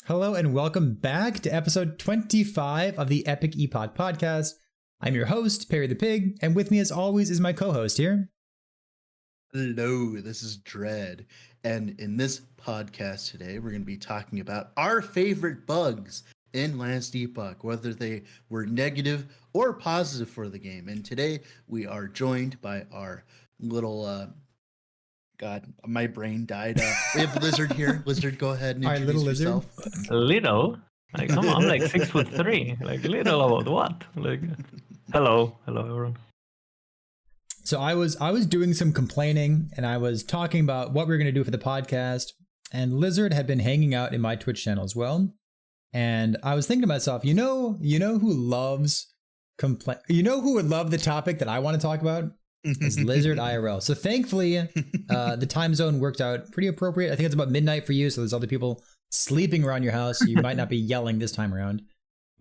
Hello and welcome back to episode 25 of the Epic Epoch podcast. I'm your host, PerryThePig, and with me as always is my co-host here. Hello, this is Dread, and in this podcast today, we're going to be talking about our favorite bugs in last Epoch, whether they were negative or positive for the game. And today, we are joined by our little, God, my brain died. We have Lizard here. Lizard, go ahead and introduce yourself. Little? Like, come on, I'm like 6'3". Like, little about what? Like, hello everyone. So I was doing some complaining and I was talking about what we were going to do for the podcast, and Lizard had been hanging out in my Twitch channel as well. And I was thinking to myself, you know who loves complain? You know who would love the topic that I want to talk about? Is Lizard IRL. So thankfully, the time zone worked out pretty appropriate. I think it's about midnight for you, so there's other people sleeping around your house. So you might not be yelling this time around.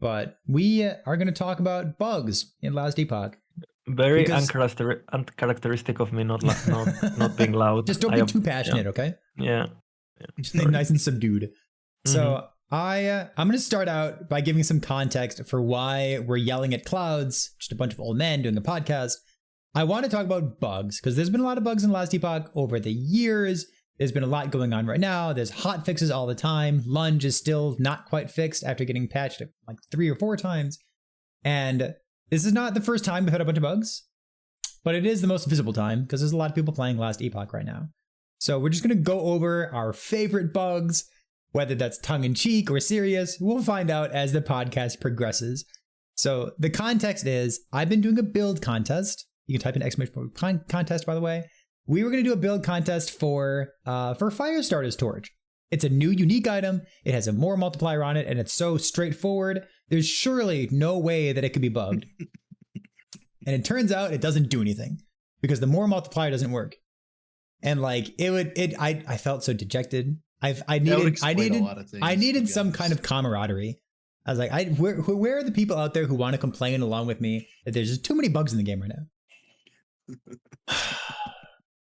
But we are going to talk about bugs in last Epoch. Very uncharacteristic of me, not being loud. Just don't be too passionate, okay? Yeah. Just stay nice and subdued. So I'm going to start out by giving some context for why we're yelling at clouds, just a bunch of old men doing a podcast. I want to talk about bugs because there's been a lot of bugs in last Epoch over the years. There's been a lot going on right now. There's hot fixes all the time. Lunge is still not quite fixed after getting patched like 3 or 4 times. And this is not the first time we've had a bunch of bugs, but it is the most visible time because there's a lot of people playing last Epoch right now. So we're just going to go over our favorite bugs, whether that's tongue-in-cheek or serious. We'll find out as the podcast progresses. So the context is I've been doing a build contest. You can type in exclamation point contest, by the way. We were going to do a build contest for Firestarter's Torch. It's a new unique item. It has a more multiplier on it, and it's so straightforward. There's surely no way that it could be bugged. And it turns out it doesn't do anything because the more multiplier doesn't work. And like I felt so dejected. I needed some kind of camaraderie. I was like, where are the people out there who want to complain along with me that there's just too many bugs in the game right now?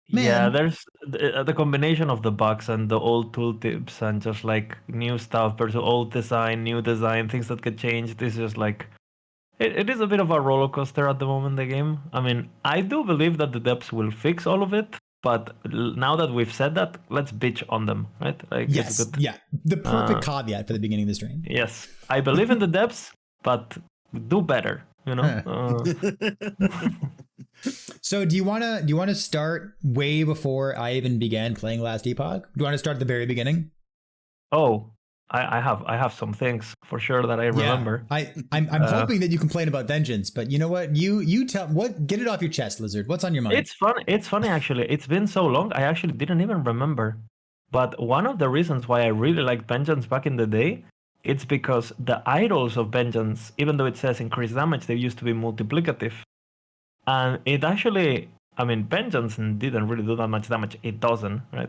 Yeah, there's the combination of the bugs and the old tooltips and just like new stuff versus old design, new design, things that get changed. This is just like, it is a bit of a roller coaster at the moment, the game. I mean, I do believe that the devs will fix all of it, but now that we've said that, let's bitch on them, right? Like, yes, yeah, the perfect caveat for the beginning of the stream. Yes, I believe in the devs, but do better, you know? So do you want to start way before I even began playing last Epoch? Do you want to start at the very beginning? Oh, I have some things for sure that I remember. I'm hoping that you complain about Vengeance, but you know what? You tell get it off your chest, Lizard. What's on your mind? It's funny actually. It's been so long. I actually didn't even remember. But one of the reasons why I really liked Vengeance back in the day, it's because the idols of Vengeance, even though it says increased damage, they used to be multiplicative. And it actually, I mean, Vengeance didn't really do that much damage. It doesn't, right?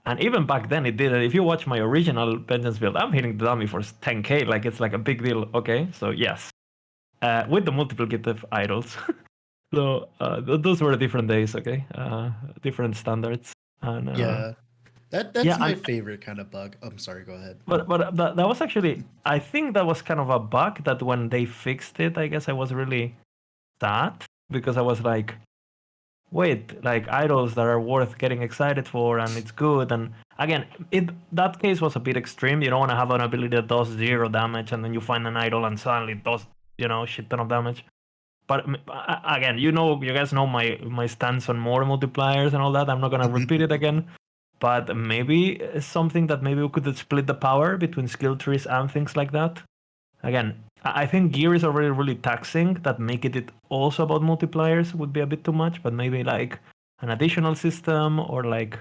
And even back then it didn't. If you watch my original Vengeance build, I'm hitting the dummy for 10k. Like, it's like a big deal. Okay, so yes. With the multiplicative idols. So those were different days, okay? Different standards. And, yeah. That's my favorite kind of bug. I'm sorry, go ahead. But that was actually, I think that was kind of a bug that when they fixed it, I guess I was really sad. Because I was like, wait, like idols that are worth getting excited for and it's good. And again, that case was a bit extreme. You don't want to have an ability that does 0 damage and then you find an idol and suddenly it does, shit ton of damage. But again, you guys know my stance on more multipliers and all that. I'm not going to repeat it again. But maybe something that maybe we could split the power between skill trees and things like that. Again, I think gear is already really taxing. That making it also about multipliers would be a bit too much. But maybe like an additional system or like,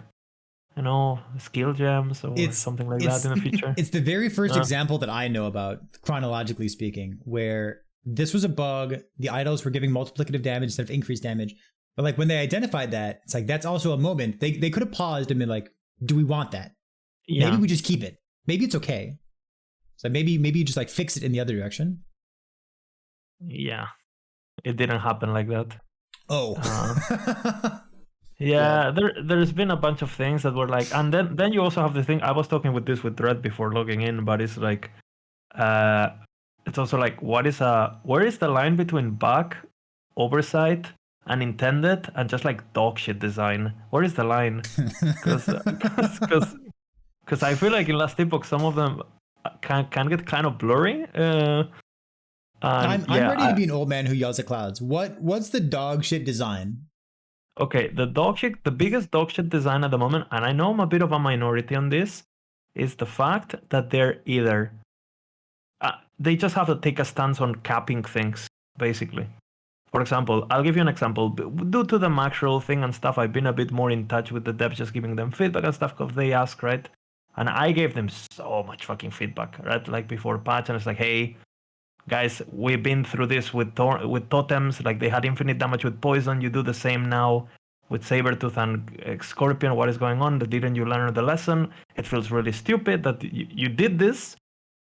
skill gems or something like that in the future. It's the very first example that I know about, chronologically speaking, where this was a bug. The idols were giving multiplicative damage instead of increased damage. But like when they identified that, it's like that's also a moment. They could have paused and been like, do we want that? Yeah. Maybe we just keep it. Maybe it's okay. So maybe you just like fix it in the other direction. Yeah, it didn't happen like that. Oh. Yeah, there's been a bunch of things that were like, and then you also have the thing. I was talking with this with Dread before logging in, but it's like, uh, it's also like, where is the line between bug, oversight, and intended, and just like dog shit design? Where is the line? Because I feel like in Last Epoch some of them can get kind of blurry. I'm Yeah, ready to be an old man who yells at clouds. What's the dog shit design? Okay, the biggest dog shit design at the moment, and I know I'm a bit of a minority on this, is the fact that they're either they just have to take a stance on capping things, basically. For example, I'll give you an example. Due to the max roll thing and stuff, I've been a bit more in touch with the devs, just giving them feedback and stuff because they ask, right? And I gave them so much fucking feedback, right? Like before patch, and it's like, hey, guys, we've been through this with totems. Like they had infinite damage with poison. You do the same now with Sabertooth and Scorpion. What is going on? Didn't you learn the lesson? It feels really stupid that you did this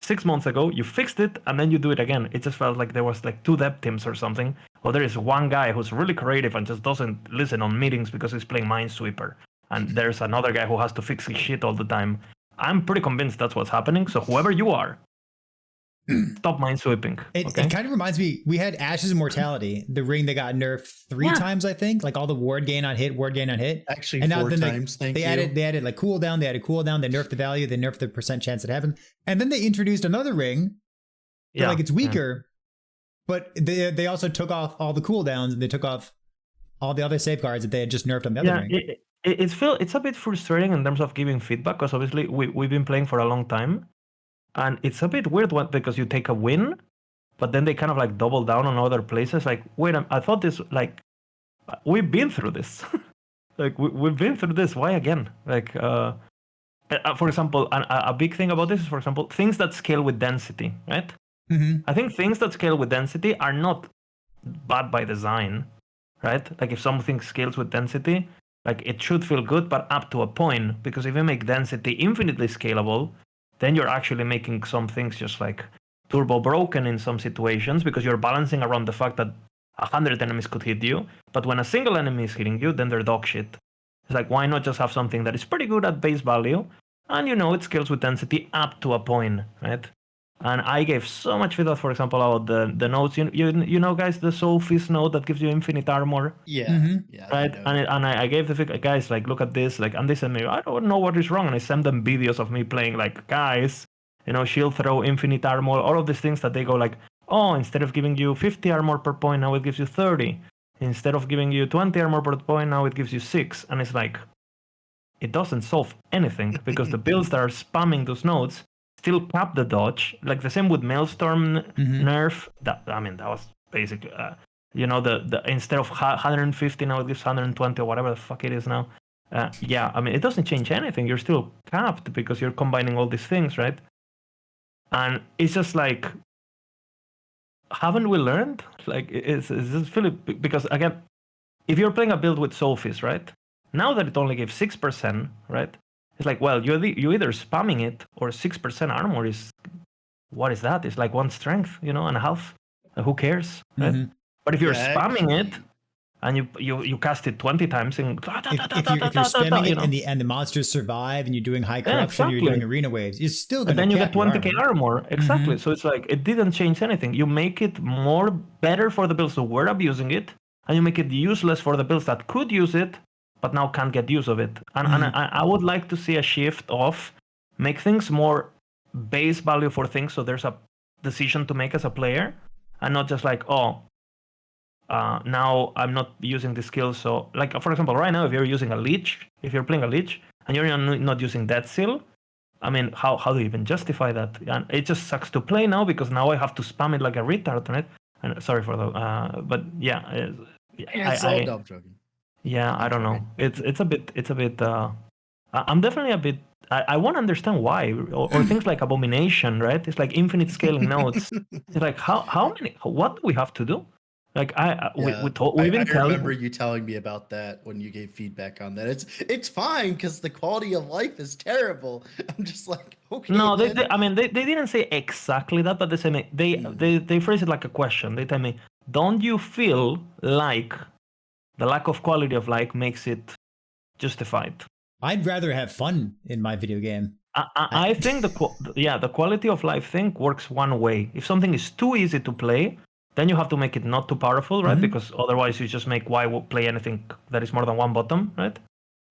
6 months ago. You fixed it, and then you do it again. It just felt like there was like 2 dev teams or something. Or there is one guy who's really creative and just doesn't listen on meetings because he's playing Minesweeper. And there's another guy who has to fix his shit all the time. I'm pretty convinced that's what's happening. So whoever you are, stop minesweeping. It kind of reminds me, we had Ashes of Mortality, the ring that got nerfed 3 times, I think. Like all the ward gain on hit. Actually, and 4 times, they added like cooldown, they nerfed the value, they nerfed the percent chance it happened. And then they introduced another ring. Yeah. Like it's weaker, but they also took off all the cooldowns and they took off all the other safeguards that they had just nerfed on the other ring. It's a bit frustrating in terms of giving feedback because obviously we've been playing for a long time. And it's a bit weird because you take a win, but then they kind of like double down on other places. Like, wait, I thought this, like, we've been through this. Like, we've been through this. Why again? Like, for example, a big thing about this is, for example, things that scale with density, right? Mm-hmm. I think things that scale with density are not bad by design, right? Like, if something scales with density, like, it should feel good, but up to a point. Because if you make density infinitely scalable, then you're actually making some things just like turbo broken in some situations because you're balancing around the fact that 100 enemies could hit you, but when a single enemy is hitting you, then they're dog shit. It's like, why not just have something that is pretty good at base value, and it scales with density up to a point, right? And I gave so much feedback, for example, about the nodes. You know, guys, the Soul Fist node that gives you infinite armor. Yeah, yeah. Right. And I gave the guys like, look at this, like, and they said me, I don't know what is wrong, and I sent them videos of me playing, like, guys, shield throw, infinite armor, all of these things that they go like, oh, instead of giving you 50 armor per point, now it gives you 30. Instead of giving you 20 armor per point, now it gives you 6. And it's like, it doesn't solve anything because the builds that are spamming those nodes still cap the dodge. Like the same with Maelstrom nerf. That was basically, the instead of 150 now it gives 120 or whatever the fuck it is now. It doesn't change anything. You're still capped because you're combining all these things, right? And it's just like, haven't we learned? Like, it's just Philip, because again, if you're playing a build with Soulfist, right? Now that it only gives 6%, right? It's like, well, you're either spamming it or 6% armor is, what is that? It's like 1 strength, and a half. Who cares, right? Mm-hmm. But if you're spamming it and you cast it 20 times and if you're spamming it and the monsters survive and you're doing high corruption, you're doing arena waves, you're still going to. Then you get 20k armor. Exactly. So it's like, it didn't change anything. You make it better for the builds who were abusing it, and you make it useless for the builds that could use it but now can't get use of it. And I would like to see a shift of make things more base value for things, so there's a decision to make as a player, and not just like, now I'm not using the skills. So, like, for example, right now, if you're using a leech, if you're playing a leech, and you're not using Death Seal, I mean, how do you even justify that? And it just sucks to play now because now I have to spam it like a retard, right? And sorry for the, but yeah, I'm joking. Yeah, I don't know. It's a bit. I'm definitely a bit. I want to understand why, or things like Abomination, right? It's like infinite scaling nodes. It's like how many? What do we have to do? Like I remember you telling me about that when you gave feedback on that. It's fine because the quality of life is terrible. I'm just like, okay. No, they didn't say exactly that, but they phrase it like a question. They tell me, don't you feel like the lack of quality of life makes it justified. I'd rather have fun in my video game. I think the quality of life thing works one way. If something is too easy to play, then you have to make it not too powerful, right? Because otherwise you just make why play anything that is more than one bottom, right?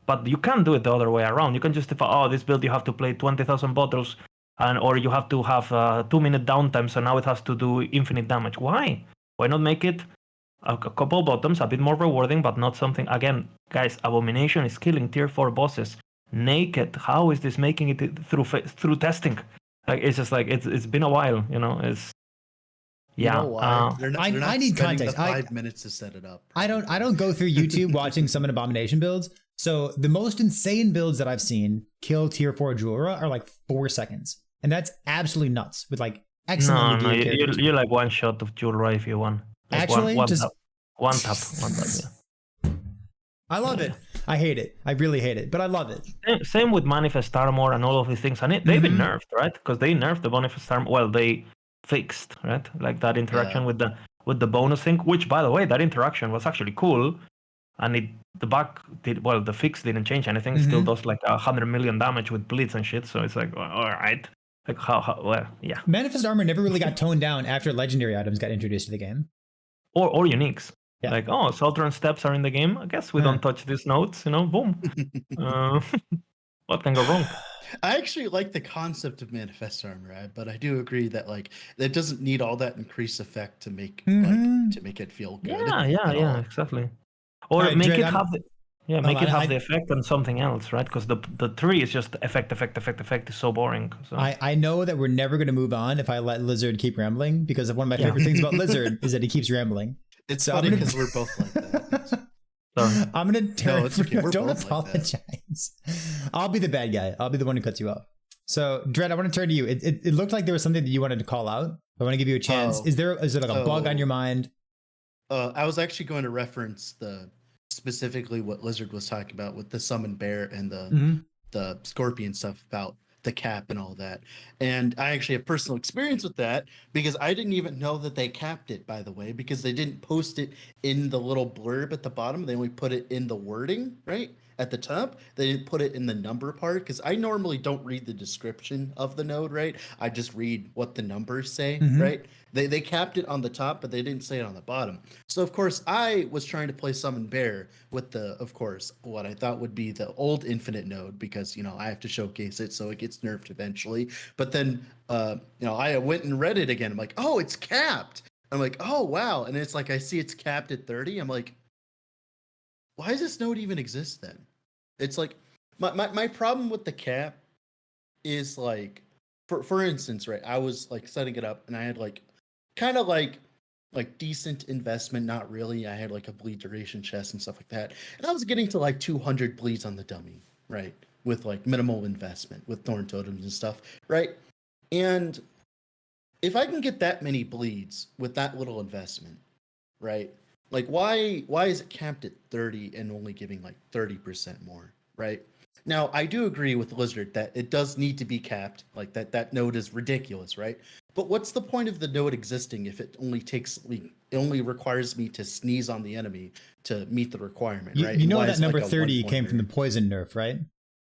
But you can't do it the other way around. You can justify, this build you have to play 20,000 bottles, or you have to have 2-minute downtime, so now it has to do infinite damage. Why? Why not make it a couple bottoms, a bit more rewarding, but not something... Again, guys, Abomination is killing tier 4 bosses naked. How is this making it through testing? Like, it's just like, it's been a while, It's... Yeah. You know why? They're not I need context. The 5 minutes to set it up. I don't go through YouTube watching some Abomination builds. So the most insane builds that I've seen kill tier 4 Julra are like 4 seconds. And that's absolutely nuts with like excellent. No, you like one shot of Julra if you want. Like actually, one just tap. Yeah. I love it. I hate it. I really hate it, but I love it. Same with Manifest Armor and all of these things. And they've been nerfed, right? Because they nerfed the Manifest Armor. Well, they fixed, right? Like that interaction with the bonus thing, which, by the way, that interaction was actually cool. And the fix didn't change anything. Still does like 100 million damage with bleeds and shit. So it's like, well, all right. Like well, yeah. Manifest Armor never really got toned down after legendary items got introduced to the game. Or uniques. Yeah. Like, Southern Steps are in the game. I guess we don't touch these nodes, boom. What can go wrong? I actually like the concept of Manifest Armor, but I do agree that like it doesn't need all that increased effect to make to make it feel good. Yeah, exactly. Or right, make Dred, it have the effect on something else, right? Because the 3 is just effect is so boring. So. I know that we're never going to move on if I let Lizard keep rambling, because one of my favorite things about Lizard is that he keeps rambling. It's funny because we're both like that. Sorry. I'm going to turn. Okay. Don't apologize. I'll be the bad guy. I'll be the one who cuts you off. So, Dred, I want to turn to you. It looked like there was something that you wanted to call out. I want to give you a chance. Is there like a bug on your mind? I was actually going to reference specifically what Lizard was talking about with the summon bear and the scorpion stuff about the cap and all that. And I actually have personal experience with that because I didn't even know that they capped it, by the way, because they didn't post it in the little blurb at the bottom. They only put it in the wording, right? At the top. They didn't put it in the number part because I normally don't read the description of the node, right? I just read what the numbers say, right? They capped it on the top, but they didn't say it on the bottom. So, of course, I was trying to play Summon Bear with what I thought would be the old Infinite node because, I have to showcase it so it gets nerfed eventually. But then, I went and read it again. I'm like, oh, it's capped. I'm like, oh, wow. And it's like, I see it's capped at 30. I'm like, why does this node even exist then? It's like, my problem with the cap is like, for instance, right, I was like setting it up and I had like, kind of like decent investment, not really. I had like a bleed duration chest and stuff like that. And I was getting to like 200 bleeds on the dummy, right? With like minimal investment with thorn totems and stuff, right? And if I can get that many bleeds with that little investment, right? Like why is it capped at 30 and only giving like 30% more, right? Now, I do agree with Lizard that it does need to be capped, like that node is ridiculous, right? But what's the point of the node existing if it only requires me to sneeze on the enemy to meet the requirement, right? You know that number 30 came from the poison nerf, right?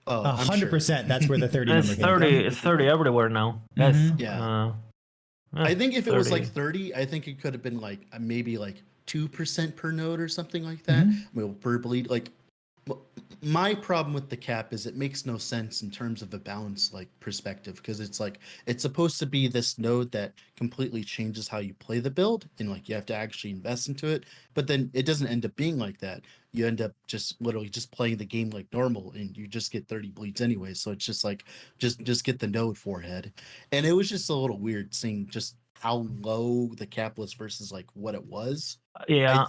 100%. That's where the 30 number came from. It's 30 everywhere now. Yes. Yeah. I think if it was like 30, I think it could have been like maybe like 2% per node or something like that. Well, per bleed, like. My problem with the cap is it makes no sense in terms of a balance like perspective because it's like it's supposed to be this node that completely changes how you play the build and like you have to actually invest into it, but then it doesn't end up being like that. You end up just literally just playing the game like normal and you just get 30 bleeds anyway. So it's just like just get the node forehead. And it was just a little weird seeing just how low the cap was versus like what it was. Yeah.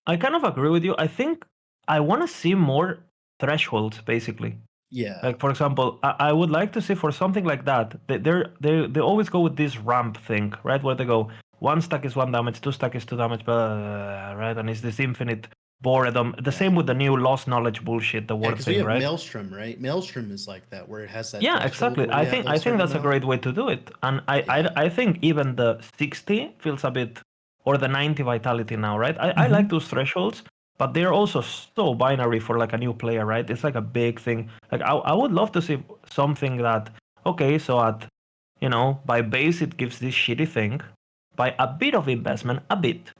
I kind of agree with you. I think I want to see more thresholds, basically. Yeah. Like, for example, I would like to see for something like that, they always go with this ramp thing, right? Where they go, 1 stack is 1 damage, 2 stack is 2 damage, right? And it's this infinite boredom. The same with the new lost knowledge bullshit, the word thing, right? Maelstrom, right? Maelstrom is like that, where it has that. Yeah, exactly. I think that's a great way to do it. And I think even the 60 feels a bit, or the 90 vitality now, right? I like those thresholds. but they're also so binary for like a new player, right? It's like a big thing. Like I would love to see something that, okay, so at, by base it gives this shitty thing. By a bit of investment,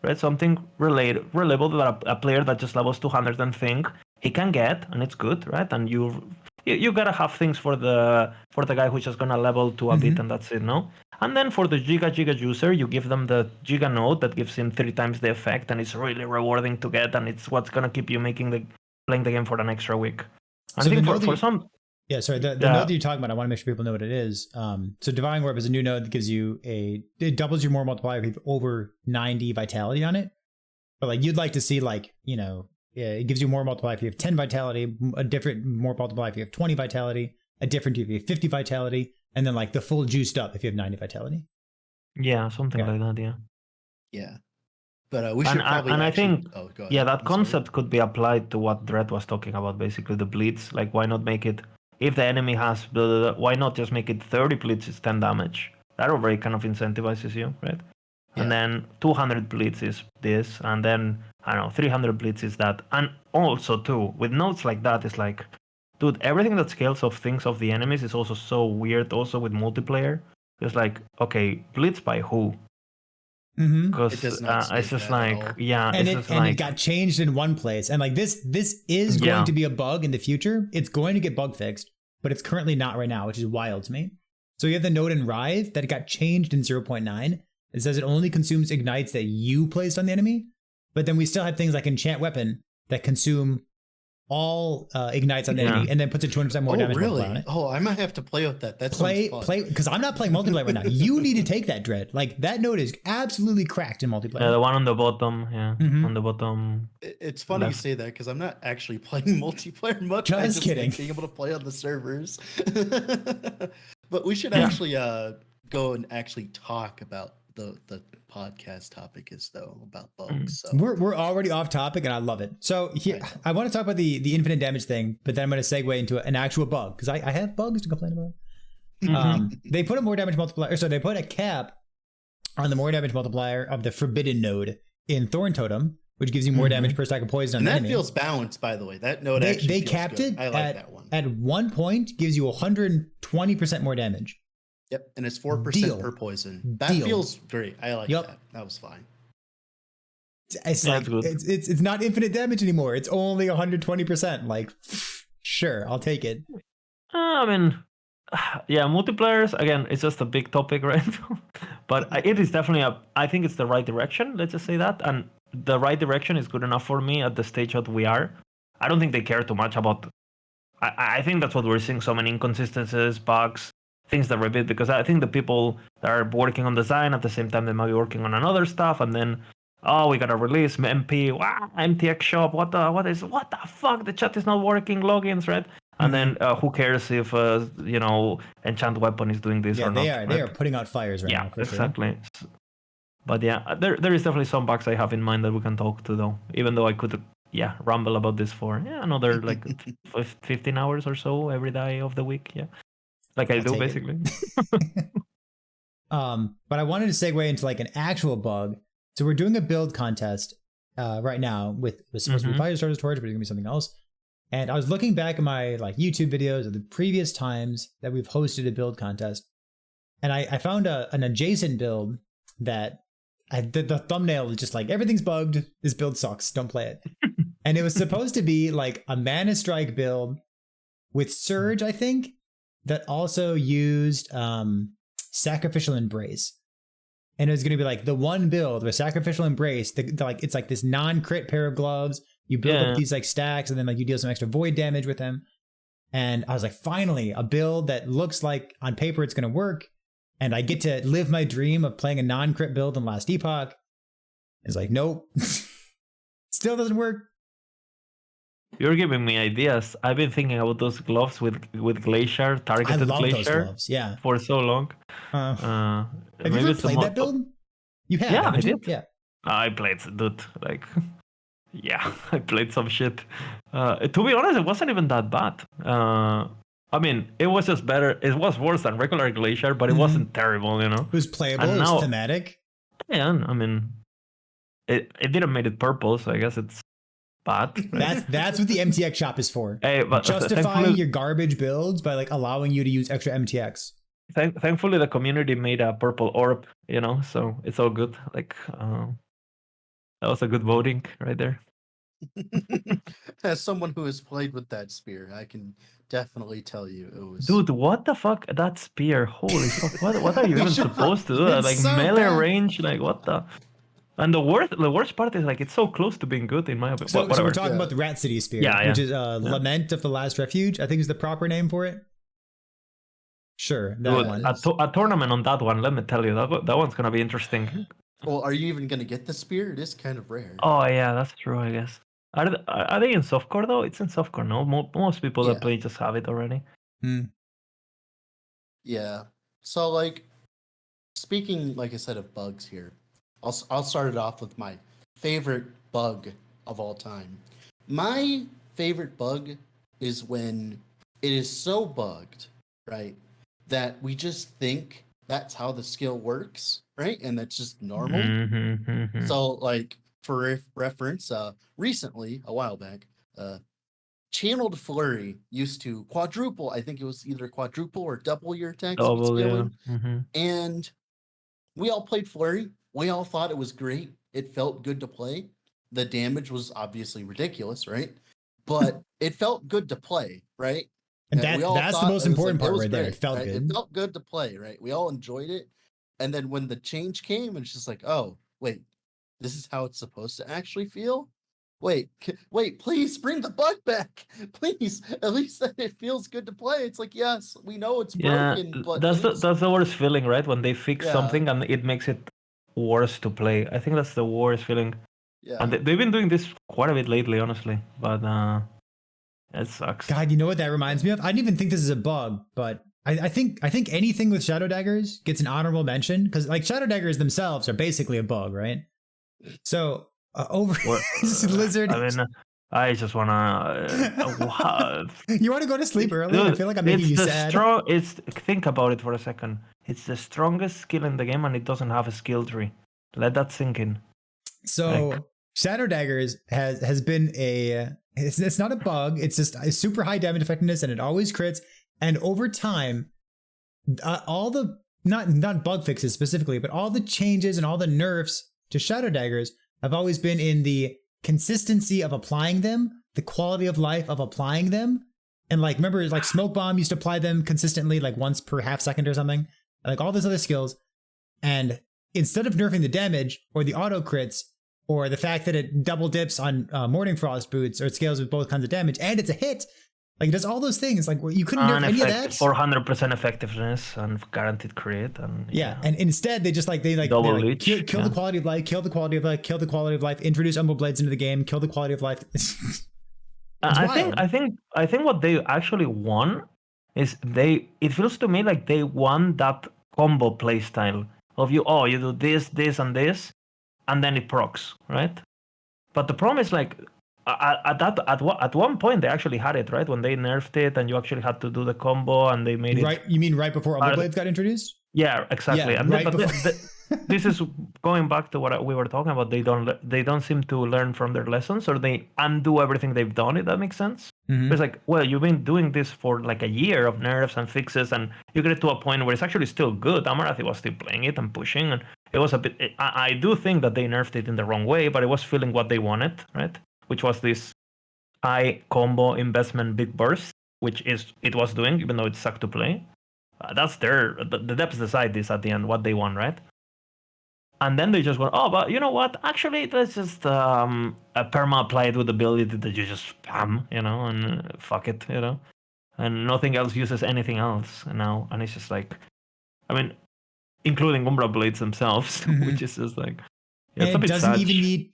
right? Something relatable that a player that just levels 200 and think he can get, and it's good, right? And you gotta have things for the guy who's just gonna level to a bit and that's it, no? And then for the Giga user, you give them the Giga node that gives him 3 times the effect, and it's really rewarding to get, and it's what's gonna keep you playing the game for an extra week. And So I think for some. Yeah, sorry. The node that you're talking about, I want to make sure people know what it is. So Divine Orb is a new node that gives you it doubles your more multiplier if you have over 90 vitality on it. But like you'd like to see it gives you more multiplier if you have 10 vitality, a different more multiplier if you have 20 vitality, a different if you have 50 vitality, and then like the full juiced up if you have 90 vitality. Yeah, something like that. Yeah. Yeah. But we should probably. And I think, go ahead. that concept could be applied to what Dredd was talking about, basically the bleeds. Like, why not make it, if the enemy has, why not just make it 30 bleeds is 10 damage? That already kind of incentivizes you, right? Yeah. And then 200 bleeds is this, and then, 300 bleeds is that. And also, too, with nodes like that, it's like, dude, everything that scales of things of the enemies is also so weird, also with multiplayer. It's like, okay, bleeds by who? Because it's just like, it got changed in one place, and like this is going to be a bug in the future. It's going to get bug fixed, but it's currently not right now, which is wild to me. So you have the node in Rive that got changed in 0.9. It says it only consumes ignites that you placed on the enemy, but then we still have things like enchant weapon that consume all ignites on the enemy and then puts a 200% more damage. Really? On it. Oh, I might have to play with that. That's play because I'm not playing multiplayer right now. You need to take that, Dredd. Like that node is absolutely cracked in multiplayer. Yeah, the one on the bottom. Yeah, on the bottom. It's funny you say that because I'm not actually playing multiplayer much. Just kidding. Like being able to play on the servers. But we should actually go and actually talk about the podcast topic is though about bugs. So we're already off topic and I love it. So here I want to talk about the infinite damage thing, but then I'm going to segue into an actual bug because I have bugs to complain about. They put a more damage multiplier, so they put a cap on the more damage multiplier of the forbidden node in Thorn Totem, which gives you more damage per stack of poison. And that feels balanced, by the way. That node they capped good. it. I like that one. At one point, gives you 120% more damage. Yep, and it's 4% per poison. That feels great. I like that. That was fine. It's like it's not infinite damage anymore. It's only 120%. Like, sure, I'll take it. I mean, multiplayers again. It's just a big topic, right? But it is definitely I think it's the right direction. Let's just say that, and the right direction is good enough for me at the stage that we are. I don't think they care too much about. I think that's what we're seeing. So many inconsistencies, bugs. Things that repeat, because I think the people that are working on design at the same time they might be working on another stuff, and then we gotta release MP, MTX shop, what the fuck, the chat is not working, logins, right? And then who cares if enchant weapon is doing this or not? They are putting out fires right now. Yeah, exactly. Sure. But there is definitely some bugs I have in mind that we can talk to though, even though I could ramble about this for another like 15 hours or so every day of the week. Like I do, basically. But I wanted to segue into like an actual bug. So we're doing a build contest right now with supposed to be Firestarter's Torch, but it's gonna be something else. And I was looking back at my like YouTube videos of the previous times that we've hosted a build contest, and I found an adjacent build that the thumbnail is just like everything's bugged. This build sucks. Don't play it. And it was supposed to be like a Mana Strike build with Surge, I think. That also used Sacrificial Embrace. And it was going to be like the one build with Sacrificial Embrace. It's like this non-crit pair of gloves. You build up these like stacks and then like you deal some extra void damage with them. And I was like, finally, a build that looks like on paper it's going to work. And I get to live my dream of playing a non-crit build in Last Epoch. It's like, nope. Still doesn't work. You're giving me ideas. I've been thinking about those gloves with Glacier, targeted Glacier, those gloves, for so long. Have you ever played that build? You have? Yeah, I did. Yeah. I played, dude. Like, I played some shit. To be honest, it wasn't even that bad. I mean, it was just better. It was worse than regular Glacier, but it wasn't terrible, It was playable. It was thematic. Yeah, I mean, it didn't make it purple, so I guess it's bad. Right? That's what the MTX shop is for. Hey, but justifying your garbage builds by like allowing you to use extra MTX. Thankfully, the community made a purple orb, so it's all good. Like, that was a good voting right there. As someone who has played with that spear, I can definitely tell you it was. Dude, what the fuck? That spear! Holy fuck! What are you even supposed to do? It's Like so melee bad. range? Like what the? And the worst part is like it's so close to being good in my opinion. So we're talking about the Rat City Spear, Yeah, which is Lament of the Last Refuge, I think is the proper name for it. Sure, that Dude, one. a tournament on that one, let me tell you, that one's gonna be interesting. Well, are you even going to get the spear? It is kind of rare. Oh yeah, that's true, I guess. Are they in softcore though? It's in softcore, no? Most people that play just have it already. Yeah. So, like, speaking, like I said, of bugs here, I'll start it off with my favorite bug of all time. My favorite bug is when it is so bugged, right, that we just think that's how the skill works, right? And that's just normal. So, like, for reference, recently, a while back, Channeled Flurry used to quadruple. I think it was either quadruple or double your attack speed scaling. Yeah. And we all played Flurry. We all thought it was great. It felt good to play. The damage was obviously ridiculous, right? But it felt good to play, right? And that's the most important part right there. It felt right? good. It felt good to play, right? We all enjoyed it. And then when the change came, it's just like, oh, wait, this is how it's supposed to actually feel? Wait, please bring the bug back. Please, at least that it feels good to play. It's like, yes, we know it's broken, but that's the worst feeling, right? When they fix something and it makes it worse to play. I think that's the worst feeling. Yeah. And they've been doing this quite a bit lately, honestly. But it sucks. God, you know what that reminds me of? I didn't even think this is a bug, but I think anything with Shadow Daggers gets an honorable mention because like Shadow Daggers themselves are basically a bug, right? So Lizard. I mean, I just wanna. You want to go to sleep early? Dude, I feel like I'm making you sad. Think about it for a second. It's the strongest skill in the game, and it doesn't have a skill tree. Let that sink in. So Shadow Daggers has been it's not a bug. It's just a super high damage effectiveness, and it always crits. And over time, all the not bug fixes specifically, but all the changes and all the nerfs to Shadow Daggers have always been in the consistency of applying them, the quality of life of applying them. And like, remember, like Smoke Bomb used to apply them consistently, like once per half second or something, and like all those other skills. And instead of nerfing the damage or the auto crits or the fact that it double dips on Morning Frost boots or it scales with both kinds of damage and it's a hit, like it does all those things. Like you couldn't nerf any of that. 400% effectiveness and guaranteed crit. And and instead they kill the quality of life, kill the quality of life, kill the quality of life, introduce Umbral Blades into the game, kill the quality of life. I think what they actually won is it feels to me like they won that combo playstyle of you do this and this and then it procs, right? But the problem is like at one point they actually had it, right? When they nerfed it and you actually had to do the combo and they made it right. You mean right before Umbral Blades got introduced? Yeah, exactly. Yeah, and right this is going back to what we were talking about. They don't seem to learn from their lessons, or they undo everything they've done. If that makes sense. Mm-hmm. It's like, well, you've been doing this for like a year of nerfs and fixes, and you get it to a point where it's actually still good. Amarathi was still playing it and pushing, and it was a bit. I do think that they nerfed it in the wrong way, but it was feeling what they wanted, right? Which was this high combo investment big burst, which it was doing, even though it sucked to play. That's the depths decide this at the end, what they want, right? And then they just go, oh, but you know what? Actually, let's just a perma apply it with the ability that you just spam, and fuck it, and nothing else uses anything else now. And it's just like, I mean, including Umbral Blades themselves, mm-hmm. which is just like, it's a bit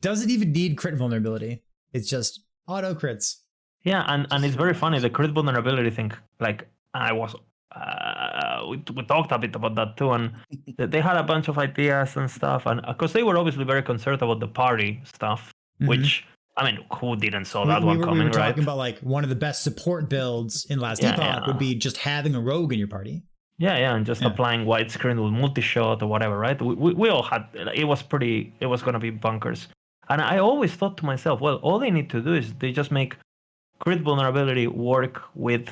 doesn't even need crit vulnerability. It's just auto crits. Yeah, and it's very funny, the crit vulnerability thing. Like we talked a bit about that too, and they had a bunch of ideas and stuff, and because they were obviously very concerned about the party stuff, mm-hmm. which, I mean, who didn't saw that one coming, right? We were talking about like one of the best support builds in Last Epoch would be just having a rogue in your party. Yeah, and just applying widescreen with multi-shot or whatever, right? We all had, it was going to be bunkers. And I always thought to myself, well, all they need to do is they just make crit vulnerability work with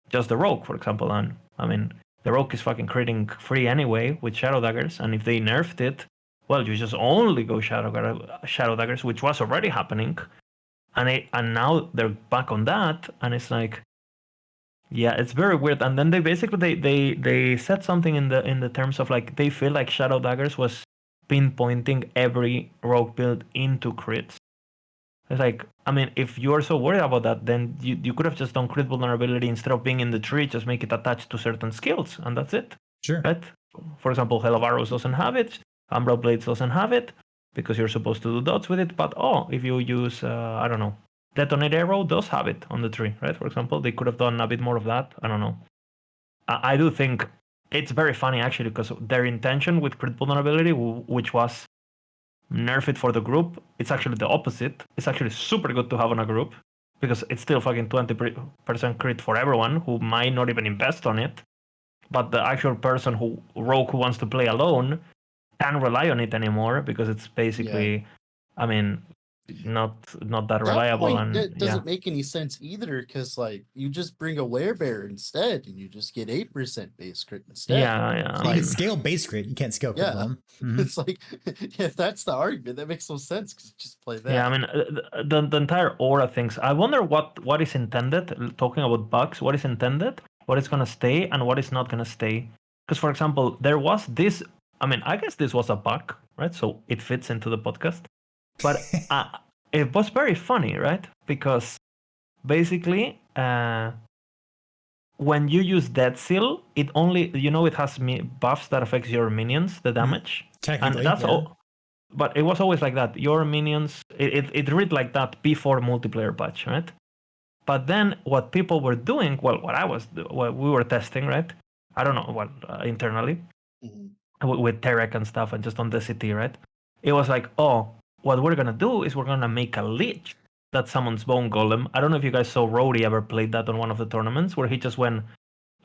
just the rogue, for example. And I mean, the rogue is fucking critting free anyway with shadow daggers, and if they nerfed it, well, you just only go shadow daggers, which was already happening, and now they're back on that, and it's like, yeah, it's very weird. And then they basically they said something in the terms of like they feel like shadow daggers was pinpointing every rogue build into crits. It's like, I mean, if you're so worried about that, then you could have just done crit vulnerability instead of being in the tree, just make it attached to certain skills, and that's it. Sure. Right? For example, Hell of Arrows doesn't have it, Umbral Blades doesn't have it, because you're supposed to do dots with it, but if you use, I don't know, Detonate Arrow does have it on the tree, right? For example, they could have done a bit more of that, I don't know. I do think it's very funny, actually, because their intention with crit vulnerability, which was nerf it for the group, it's actually the opposite. It's actually super good to have on a group because it's still fucking 20% crit for everyone who might not even invest on it. But the actual person who wants to play alone can't rely on it anymore because it's basically, I mean, not that reliable. Point, and it doesn't make any sense either, because like you just bring a werebear instead and you just get 8% base crit instead. Yeah. You can scale base crit, you can't scale crit vuln. It's like, if that's the argument, that makes no sense, because just play that. Yeah, I mean, the entire aura things, I wonder what is intended, talking about bugs, what is intended, what is going to stay, and what is not going to stay. Because, for example, there was this, I mean, I guess this was a bug, right? So it fits into the podcast. But it was very funny, right? Because basically, when you use Dead Seal, it only, it has buffs that affects your minions, the damage. Technically, and that's all. But it was always like that. Your minions, it read like that before multiplayer patch, right? But then what people were doing, what we were testing, right? I don't know, internally, with Terek and stuff, and just on the city, right? It was like, what we're gonna do is we're gonna make a Lich that summons Bone Golem. I don't know if you guys saw Rody ever played that on one of the tournaments, where he just went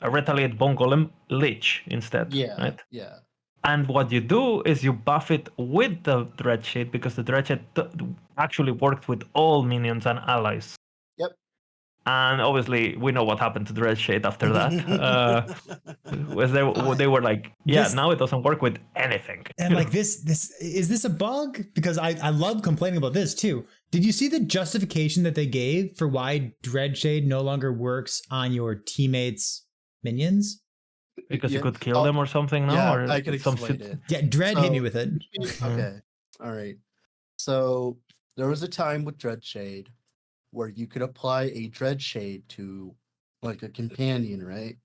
a Retaliate Bone Golem Lich instead, right? Yeah. And what you do is you buff it with the Dreadshade, because the Dreadshade actually worked with all minions and allies. Yep. And obviously, we know what happened to Dreadshade after that. They were like, now it doesn't work with anything. And like this is this a bug? Because I love complaining about this too. Did you see the justification that they gave for why Dreadshade no longer works on your teammates' minions? Because you could kill them or something, no? Yeah, or I can explain it. Yeah, Dread hit me with it. Okay, all right. So there was a time with Dreadshade where you could apply a Dreadshade to like a companion, right?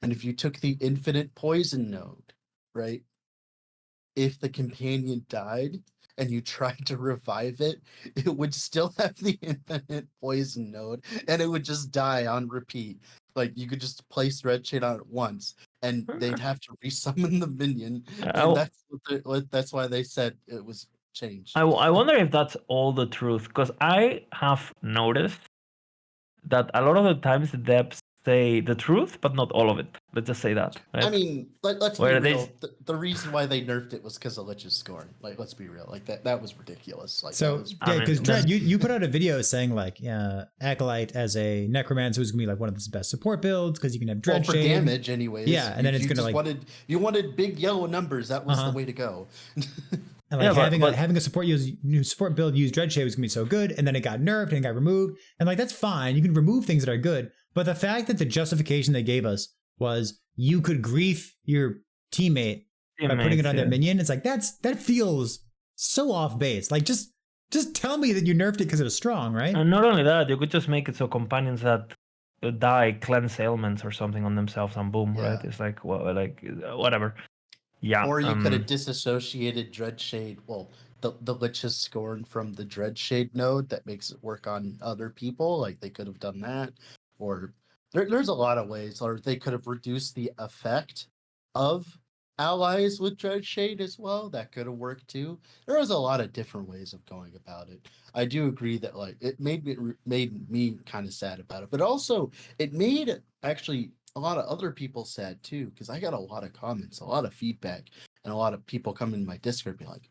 And if you took the infinite poison node, right? If the companion died and you tried to revive it, it would still have the infinite poison node and it would just die on repeat. Like you could just place Dreadshade on it once and they'd have to resummon the minion. And that's why they said it was changed. I wonder if that's all the truth, because I have noticed that a lot of the times the devs say the truth, but not all of it. Let's just say that. Right? I mean, let's be real. The reason why they nerfed it was because of Lich's scorn. Like, let's be real. Like that was ridiculous. Like, so because Dread, you put out a video saying like, Acolyte as a necromancer was gonna be like one of the best support builds because you can have Dreadshade for damage, anyways. Yeah, and then it's gonna like you wanted big yellow numbers. That was the way to go. And like having a support build use Dreadshade was gonna be so good, and then it got nerfed and it got removed, and like that's fine. You can remove things that are good, but the fact that the justification they gave us was you could grief your teammate by putting it on their minion, it's like that feels so off base. Like just tell me that you nerfed it because it was strong, right? And not only that, you could just make it so companions that die cleanse ailments or something on themselves, and boom, right? It's like whatever. Yeah. Or you could have disassociated Dreadshade. Well, the Lich's scorn from the Dreadshade node that makes it work on other people. Like they could have done that. Or there's a lot of ways. Or they could have reduced the effect of allies with Dreadshade as well. That could have worked too. There was a lot of different ways of going about it. I do agree that like it made me kind of sad about it. But also it made actually a lot of other people sad too, because I got a lot of comments, a lot of feedback, and a lot of people coming in my Discord be like,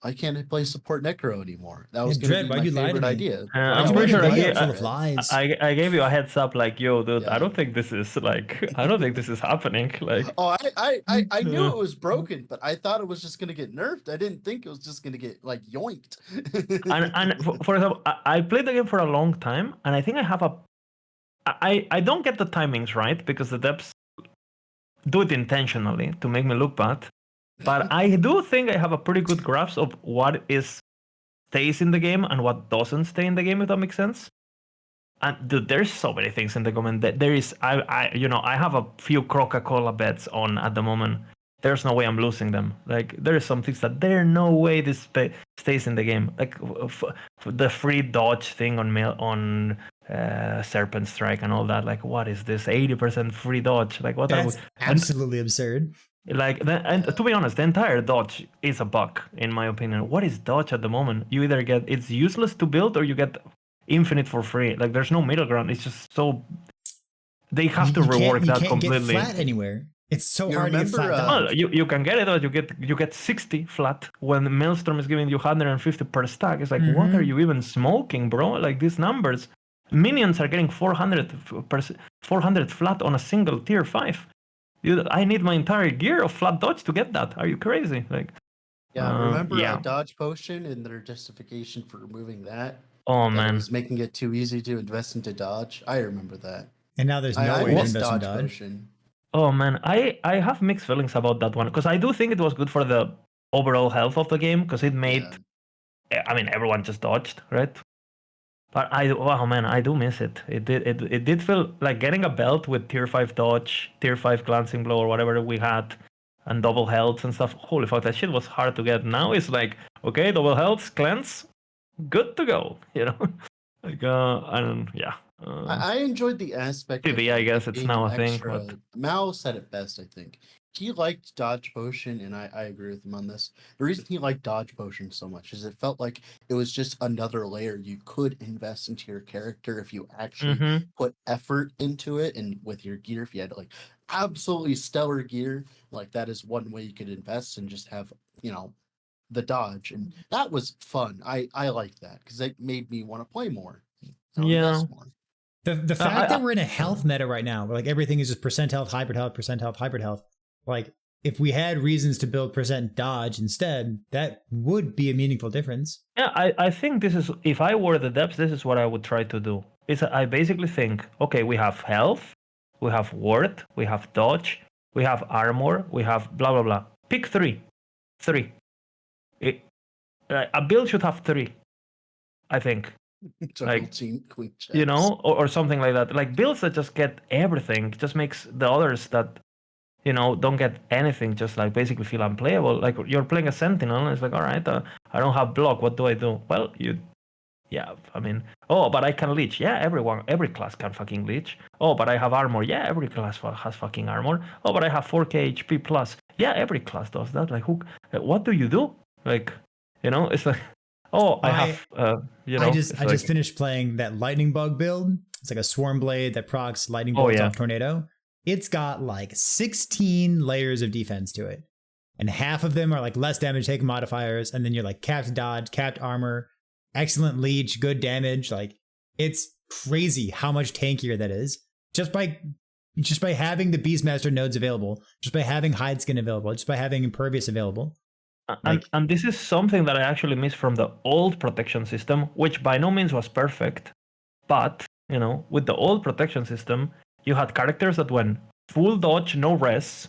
I can't play support Necro anymore. That was Yeah, going to Dread, be why'd my you lie to favorite me? idea. Why'd I'm you pretty make a sure video I, full of lies? I gave you a heads up, like, yo, dude, Yeah. I don't think this is like, I don't think this is happening. Like, Oh, I knew it was broken, but I thought it was just going to get nerfed. I didn't think it was just going to get like yoinked. and for example, I played the game for a long time, and I think I have I don't get the timings right because the devs do it intentionally to make me look bad. But I do think I have a pretty good grasp of what stays in the game and what doesn't stay in the game, if that makes sense. And dude, there's so many things in the comment that there is. I have a few Coca-Cola bets on at the moment. There's no way I'm losing them. Like there is some things that there's no way this stays in the game. Like the free dodge thing on Serpent Strike and all that. Like what is this? 80% free dodge. Like what? That's absolutely absurd. Like, and to be honest, the entire dodge is a bug, in my opinion. What is dodge at the moment? You either get it's useless to build or you get infinite for free. Like, there's no middle ground. It's just so they have to rework that completely. You can't get flat anywhere. It's so You hard to get remember, flat Well, dodge. you can get it, but you get 60 flat when Maelstrom is giving you 150 per stack. It's like, what are you even smoking, bro? Like these numbers, minions are getting 400 flat on a single tier 5. I need my entire gear of flat dodge to get that. Are you crazy? Like, remember yeah. dodge potion and their justification for removing that? Oh That it man, was making it too easy to invest into dodge. I remember that. And now there's no I way to miss invest in dodge dodge. potion. oh man, I have mixed feelings about that one because I do think it was good for the overall health of the game because it made. Yeah. I mean, everyone just dodged, right? But wow man, I do miss it. It did feel like getting a belt with tier 5 dodge, tier 5 glancing blow or whatever we had, and double health and stuff. Holy fuck, that shit was hard to get. Now it's like, okay, double health, cleanse, good to go. You know, like and yeah. I enjoyed the aspect of TV, I guess it's being now a an thing. extra. But Mao said it best, I think. He liked dodge potion, and I agree with him on this. The reason he liked dodge potion so much is it felt like it was just another layer you could invest into your character if you actually put effort into it, and with your gear, if you had like absolutely stellar gear, like that is one way you could invest and just have the dodge, and that was fun. I liked that because it made me want to play more. Invest more. The fact that we're in a health meta right now, where like everything is just percent health, hybrid health, percent health, hybrid health. Like if we had reasons to build percent dodge instead, that would be a meaningful difference. Yeah, I think this is, if I were the devs, this is what I would try to do. I basically think, okay, we have health, we have ward, we have dodge, we have armor, we have blah blah blah. Pick three. A build should have 3, I think. Like, or something like that. Like builds that just get everything just makes the others that don't get anything just like basically feel unplayable. Like you're playing a Sentinel and it's like, all right, I don't have block, what do I do? Well, I mean, but I can leech. Yeah, every class can fucking leech. Oh, but I have armor. Yeah, every class has fucking armor. Oh, but I have 4k HP plus. Yeah, every class does that. Like, what do you do? Like, it's like, I just finished playing that lightning bug build. It's like a swarm blade that procs lightning bolts off tornado. It's got like 16 layers of defense to it. And half of them are like less damage taking modifiers. And then you're like capped dodge, capped armor, excellent leech, good damage. Like it's crazy how much tankier that is. Just by having the Beastmaster nodes available, just by having hide skin available, just by having impervious available. And this is something that I actually miss from the old protection system, which by no means was perfect. But, with the old protection system, you had characters that went full dodge, no res,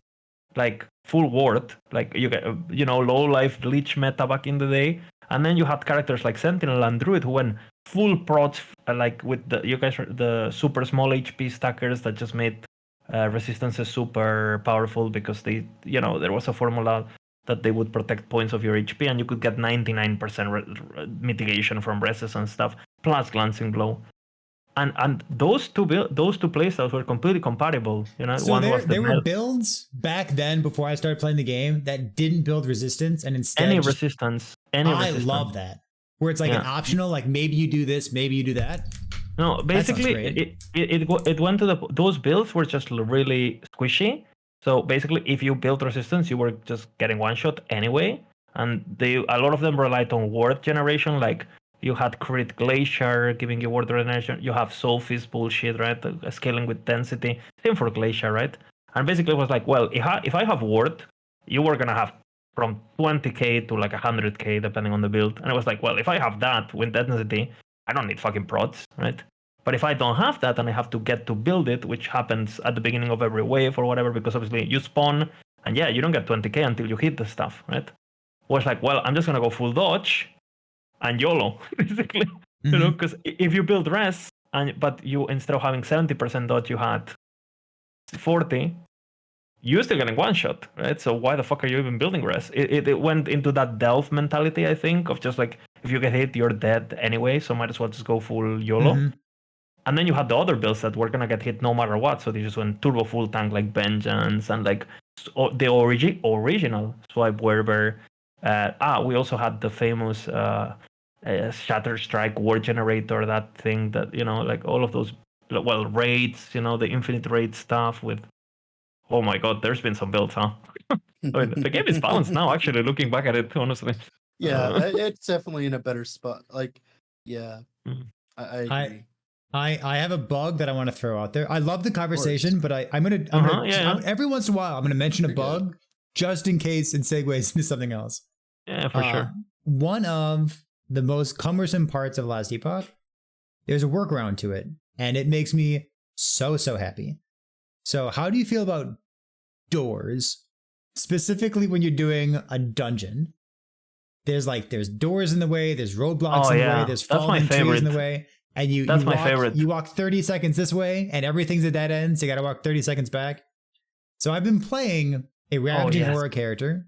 like full ward, like you get, low life leech meta back in the day. And then you had characters like Sentinel and Druid who went full procs, like with the super small HP stackers that just made resistances super powerful because they, there was a formula that they would protect points of your HP and you could get 99% mitigation from reses and stuff, plus glancing blow. And those two playstyles were completely compatible. So one was there were builds back then before I started playing the game that didn't build resistance and instead any resistance. I love that. Where it's like an optional, like maybe you do this, maybe you do that. No, basically it went to those builds were just really squishy. So basically, if you built resistance, you were just getting one shot anyway. and a lot of them relied on word generation. Like you had Crit Glacier giving you word generation. You have Sophie's bullshit, right? Scaling with density. Same for Glacier, right? And basically it was like, well, if I have word, you were gonna have from 20k to like 100k depending on the build. And it was like, well, if I have that with density, I don't need fucking prods, right? But if I don't have that and I have to get to build it, which happens at the beginning of every wave or whatever, because obviously you spawn and yeah, you don't get 20k until you hit the stuff, right? Was like, well, I'm just gonna go full dodge and YOLO, basically. Mm-hmm. You know, because if you build res but you instead of having 70% dodge, you had 40, you're still getting one shot, right? So why the fuck are you even building res? It went into that delve mentality, I think, of just like if you get hit, you're dead anyway, so might as well just go full YOLO. Mm-hmm. And then you had the other builds that were gonna get hit no matter what, so they just went turbo full tank like Vengeance and like the original Swipe Werber. We also had the famous Shatter Strike Word Generator, that thing that, you know, like all of those, well, raids, you know, the infinite raid stuff with, oh my god, there's been some builds, huh? I mean, the game is balanced now, actually, looking back at it, honestly. Yeah, it's definitely in a better spot. Like, yeah, I agree. I have a bug that I want to throw out there. I love the conversation, but I'm gonna every once in a while I'm gonna mention a bug just in case it segues into something else. Yeah, for sure. One of the most cumbersome parts of Last Epoch, there's a workaround to it, and it makes me so happy. So how do you feel about doors, specifically when you're doing a dungeon? There's doors in the way, there's roadblocks in the way, there's falling trees in the way. And you walk 30 seconds this way and everything's a dead end, so you gotta walk 30 seconds back. So I've been playing a Ravaging Aurora character,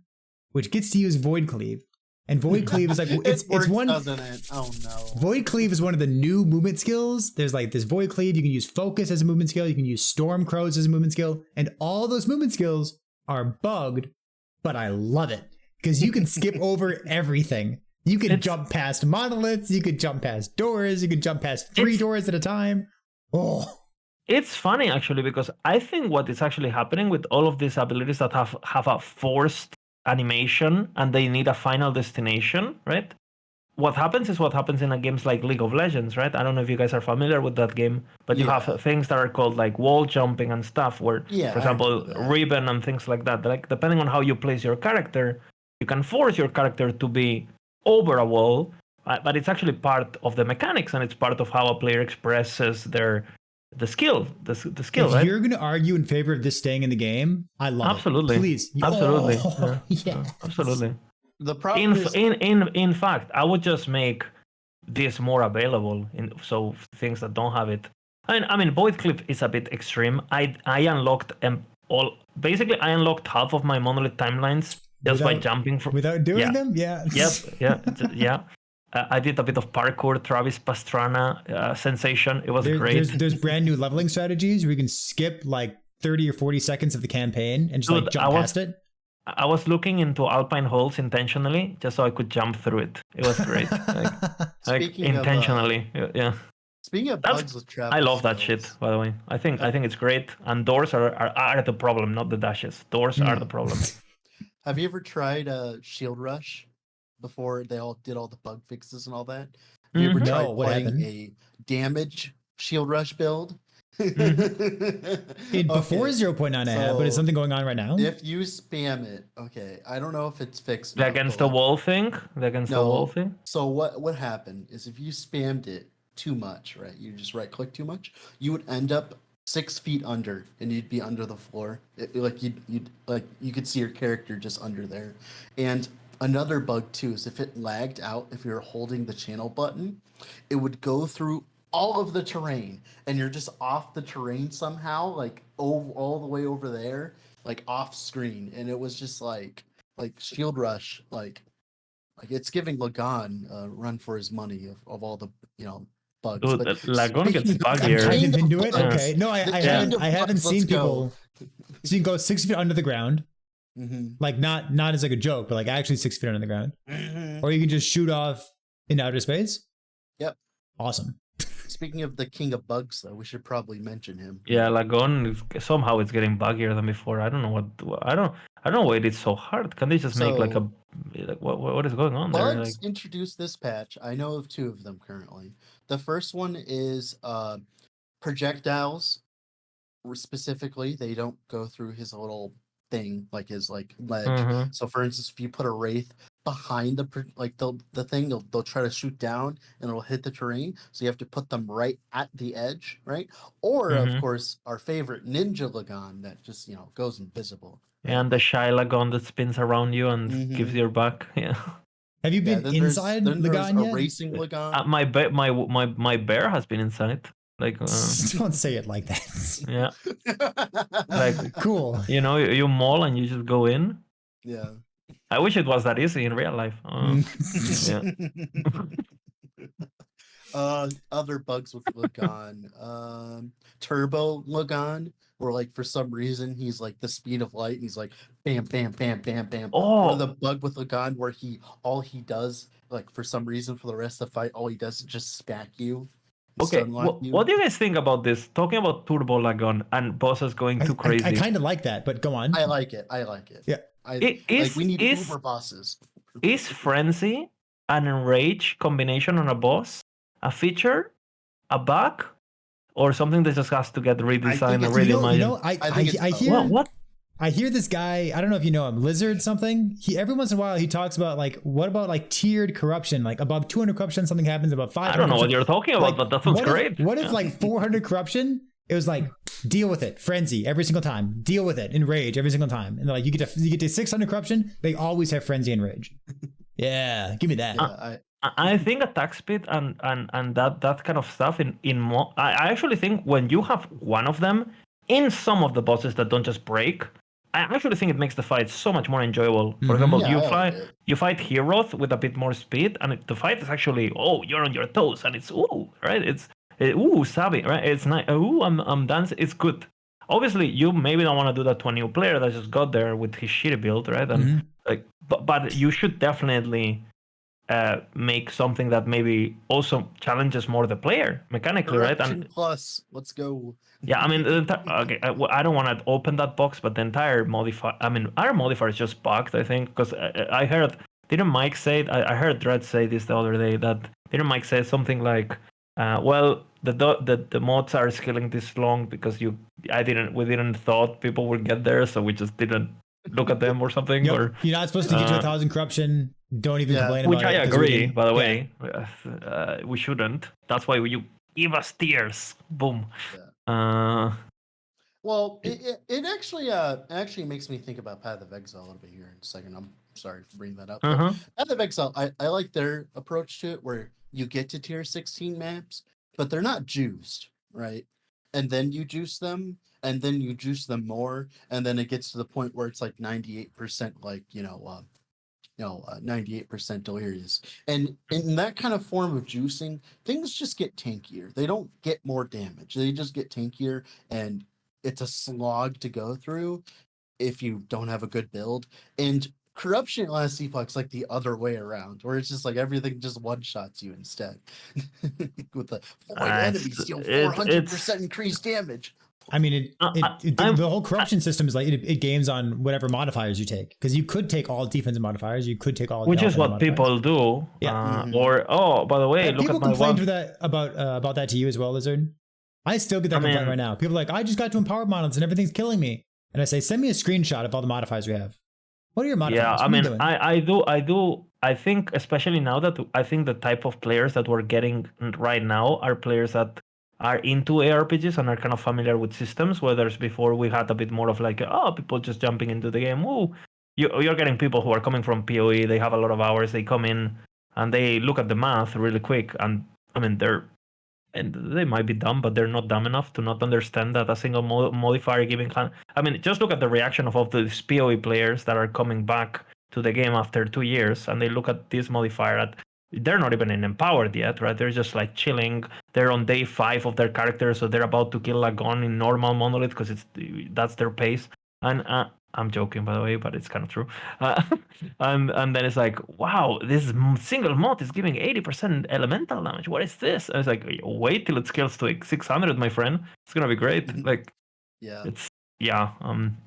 which gets to use Void Cleave. And Void Cleave is like it's one, doesn't it? Oh no. Void Cleave is one of the new movement skills. There's like this Void Cleave, you can use Focus as a movement skill, you can use Storm Crows as a movement skill, and all those movement skills are bugged, but I love it. Because you can skip over everything. You could jump past monoliths, you could jump past doors, you could jump past 3 doors at a time. Oh. It's funny, actually, because I think what is actually happening with all of these abilities that have a forced animation and they need a final destination, right? What happens is what happens in games like League of Legends, right? I don't know if you guys are familiar with that game, but you have things that are called like wall jumping and stuff where, for example, ribbon and things like that. Like, depending on how you place your character, you can force your character to be over a wall, but it's actually part of the mechanics and it's part of how a player expresses the skill, if right? You're going to argue in favor of this staying in the game, I love absolutely. it. Please. Absolutely. Yeah. Absolutely. The problem in fact, I would just make this more available so things that don't have it. I mean Void Cliff is a bit extreme. I unlocked basically I unlocked half of my Monolith timelines just by jumping without doing them. Yeah. Yeah. I did a bit of parkour, Travis Pastrana sensation. It was great. There's brand new leveling strategies where you can skip like 30 or 40 seconds of the campaign and just jump past it. I was looking into Alpine Halls intentionally just so I could jump through it. It was great. like intentionally. Yeah. Speaking of bugs with travel, I love that shit, by the way. I think it's great. And doors are the problem, not the dashes. Doors are the problem. Have you ever tried Shield Rush before they all did all the bug fixes and all that? Have you ever tried playing a damage Shield Rush build? Before 0.9 I have, but is something going on right now? If you spam it, I don't know if it's fixed. The against the wall thing? So what happened is if you spammed it too much, right? You just right click too much, you would end up 6 feet under and you'd be under the floor. You could see your character just under there. And another bug too is if it lagged out, if you're holding the channel button, it would go through all of the terrain and you're just off the terrain somehow, like all the way over there, like off screen. And it was just like Shield Rush, like it's giving Lagon a run for his money of all the bugs. Dude, Lagon gets buggier. I'm kind of into it. Okay. No, I haven't seen people. So you can go 6 feet under the ground. Mm-hmm. Like not as like a joke, but like actually 6 feet under the ground. Mm-hmm. Or you can just shoot off in outer space. Yep. Awesome. Speaking of the king of bugs, though, we should probably mention him. Yeah, Lagon somehow it's getting buggier than before. I don't know I don't know why it's so hard. Can they just make like So, what is going on there? Like, Bugs introduced this patch. I know of 2 of them currently. The first one is projectiles. Specifically, they don't go through his little thing, like his like ledge. mhm. So, for instance, if you put a wraith behind the thing, they'll try to shoot down and it'll hit the terrain. So you have to put them right at the edge, right? Or of Mhm. course, our favorite ninja Lagon that just goes invisible. Right? And the shy Lagon that spins around you and gives Mhm. your back. Yeah. Have you Yeah. been inside There's Lagan a yet? racing Lagon. My bear has been inside. Like, Don't say it like that. yeah. Like, Cool. you maul and you just go in. Yeah. I wish it was that easy in real life. Yeah. Other bugs with Lagon. Turbo Lagon, where like for some reason he's like the speed of light and he's like bam, bam, bam, bam, bam. Or the Oh, bug with Lagon where all he does, like for some reason for the rest of the fight, all he does is just smack you and okay. stun lock What you. do you guys think about this? Talking about Turbo Lagon and bosses going too I crazy. kind of like that, but go on. I like it. Yeah. We need uber bosses. Is Frenzy and Enrage combination on a boss a feature, a bug, or something that just has to get redesigned and it's- reimagined? I think it's I both. hear What? I hear this guy. I don't know if you know him, Lizard something. Every once in a while he talks about like, what about like tiered corruption? Like above 200 corruption, something happens. Above 500. I don't know what corruption. you're talking about, Like, but that sounds great. What if Yeah. like 400 corruption? It was like deal with it, frenzy every single time. Deal with it, enrage every single time. And they're like you get to 600 corruption. They always have frenzy and rage. Yeah, give me that. Yeah, I think attack speed and that kind of stuff I actually think when you have one of them in some of the bosses that don't just break, I actually think it makes the fight so much more enjoyable. For example, Yeah, I like it. you fight heroes with a bit more speed, and the fight is actually you're on your toes, and it's right. It's savvy, right? It's nice. I'm dancing. It's good. Obviously, you maybe don't want to do that to a new player that just got there with his shitty build, right? And but you should definitely make something that maybe also challenges more the player mechanically, right? Corruption plus, let's go. Yeah, I mean, okay, I don't want to open that box, but the entire modifier, I mean, our modifier is just bugged, I think, because I heard, didn't Mike say it? I heard Dredd say this the other day, that didn't Mike say something like, well, the mods are scaling this long because we didn't thought people would get there, so we just didn't look at them or something. Yep. Or you're not supposed to get to 1,000 corruption. Don't even complain about it. Which I agree, by the way. We shouldn't. That's why you give us tiers. Boom. Yeah. Well, it actually makes me think about Path of Exile a little bit here in a second. I'm sorry for bringing that up. Uh-huh. Path of Exile, I like their approach to it, where you get to tier 16 maps, but they're not juiced, right? And then you juice them, and then you juice them more, and then it gets to the point where it's like 98%, like 98% delirious. And in that kind of form of juicing, things just get tankier. They don't get more damage. They just get tankier, and it's a slog to go through if you don't have a good build. And corruption at last epoch's like the other way around, where it's just like everything just one-shots you instead. With the void enemies deal 400% increased damage. I mean, the whole corruption system is like it games on whatever modifiers you take, because you could take all defensive modifiers, you could take all, which is what people do. Yeah. Or by the way, look people at my complained about that to you as well, Lizard. I still get that complaint right now. People are like, I just got to empower monoliths and everything's killing me. And I say, send me a screenshot of all the modifiers we have. What are your modifiers? Yeah, I mean, I do. I think especially now that I think the type of players that we're getting right now are players that are into ARPGs and are kind of familiar with systems, whereas before we had a bit more of like, people just jumping into the game. Woo. You're getting people who are coming from PoE, they have a lot of hours, they come in and they look at the math really quick. And I mean, they might be dumb, but they're not dumb enough to not understand that a single modifier giving. I mean, just look at the reaction of all these PoE players that are coming back to the game after 2 years, and they look at this modifier they're not even in empowered yet, right? They're just like chilling. They're on day 5 of their character, so they're about to kill Lagon in normal monolith because that's their pace. And I'm joking, by the way, but it's kind of true. And then it's like, wow, this single mod is giving 80% elemental damage. What is this? And it's like, wait till it scales to like 600, my friend. It's gonna be great. Like, yeah, yeah,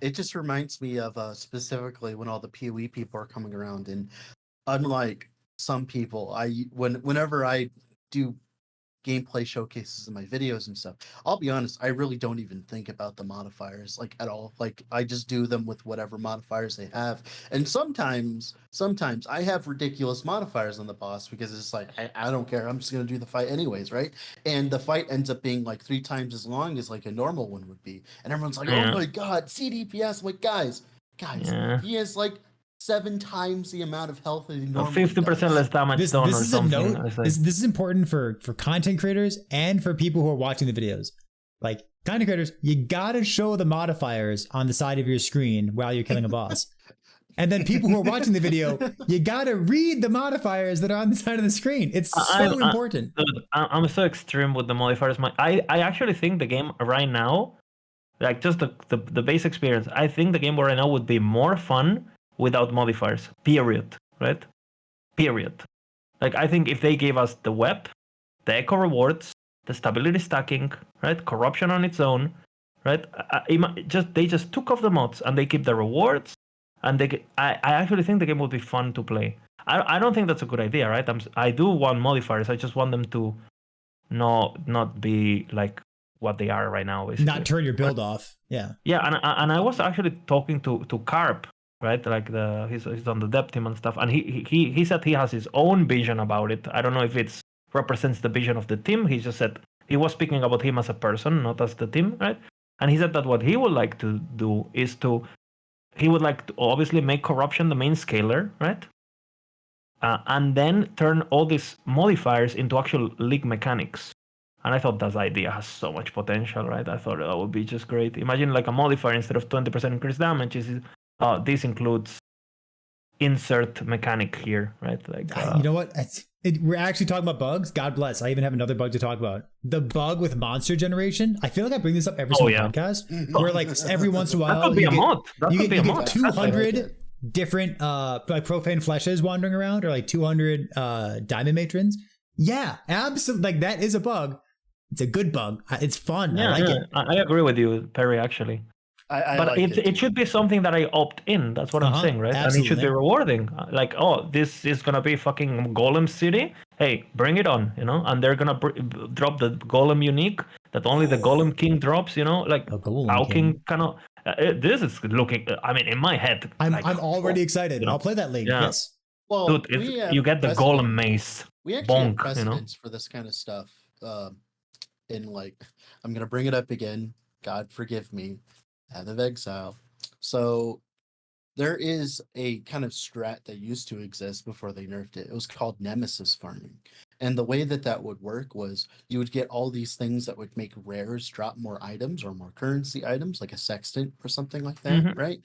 It just reminds me of specifically when all the PoE people are coming around, and unlike some people, whenever I do gameplay showcases in my videos and stuff, I'll be honest, I really don't even think about the modifiers like at all. Like I just do them with whatever modifiers they have. And sometimes I have ridiculous modifiers on the boss because it's like I don't care. I'm just gonna do the fight anyways, right? And the fight ends up being like 3 times as long as like a normal one would be. And everyone's like, Yeah. oh my god, CDPS. I'm like, guys, Yeah. he has like 7 times the amount of health that he normally 50% less damage done or This is a something. note. It's like- This is important for content creators and for people who are watching the videos. Like content creators, you gotta show the modifiers on the side of your screen while you're killing a boss. And then people who are watching the video, you gotta read the modifiers that are on the side of the screen. It's so important. Dude, I'm so extreme with the modifiers. I actually think the game right now, like just the base experience, I think the game right now would be more fun without modifiers. Period. Right? Period. Like I think if they gave us the web, the echo rewards, the stability stacking, right? Corruption on its own, right? They just took off the mods and they keep the rewards, and I actually think the game would be fun to play. I don't think that's a good idea, right? I do want modifiers. I just want them to not be like what they are right now, basically. Not turn your build off. Yeah. Yeah, and I was actually talking to Carp, right? Like he's on the dev team and stuff, and he said he has his own vision about it. I don't know if it's represents the vision of the team. He just said he was speaking about him as a person, not as the team, right? And he said that what he would like to do is he would like to obviously make corruption the main scaler, right? And then turn all these modifiers into actual league mechanics. And I thought that idea has so much potential, right? I thought that would be just great. Imagine like a modifier instead of 20% increased damage. This includes insert mechanic here, right? Like you know what? We're actually talking about bugs. God bless. I even have another bug to talk about. The bug with monster generation. I feel like I bring this up every single podcast. Where like every once in a while that could be a mod. That could be a mod. 200 different like profane fleshes wandering around, or like 200 diamond matrons. Yeah, absolutely. Like that is a bug. It's a good bug. It's fun. Yeah, I like it. I agree with you, Perry. Actually. But like it should be something that I opt in. That's what I'm saying, right? Absolutely. And it should be rewarding. Like, oh, this is gonna be fucking Golem City. Hey, bring it on, you know. And they're gonna drop the Golem unique that only the Golem King drops, you know. Like how King kind of. This is looking. I mean, in my head, I'm already excited. You know? I'll play that link. Yeah. Yes. Well, dude, you get the Golem Mace. We actually have bonk, precedents for this kind of stuff. In like, I'm gonna bring it up again. God forgive me. Path of Exile. So there is a kind of strat that used to exist before they nerfed it. It was called Nemesis farming. And the way that would work was you would get all these things that would make rares drop more items or more currency items, like a sextant or something like that, right?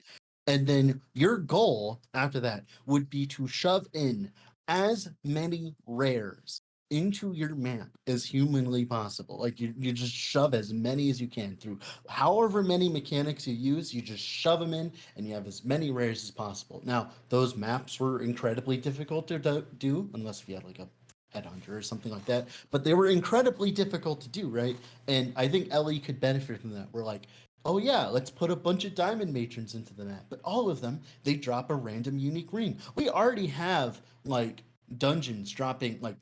And then your goal after that would be to shove in as many rares into your map as humanly possible. Like you just shove as many as you can through however many mechanics you use, you just shove them in and you have as many rares as possible. Now, those maps were incredibly difficult to do, unless if you had like a headhunter or something like that, but they were incredibly difficult to do, right? And I think Ellie could benefit from that. We're like, oh yeah, let's put a bunch of diamond matrons into the map, but all of them, they drop a random unique ring. We already have like dungeons dropping like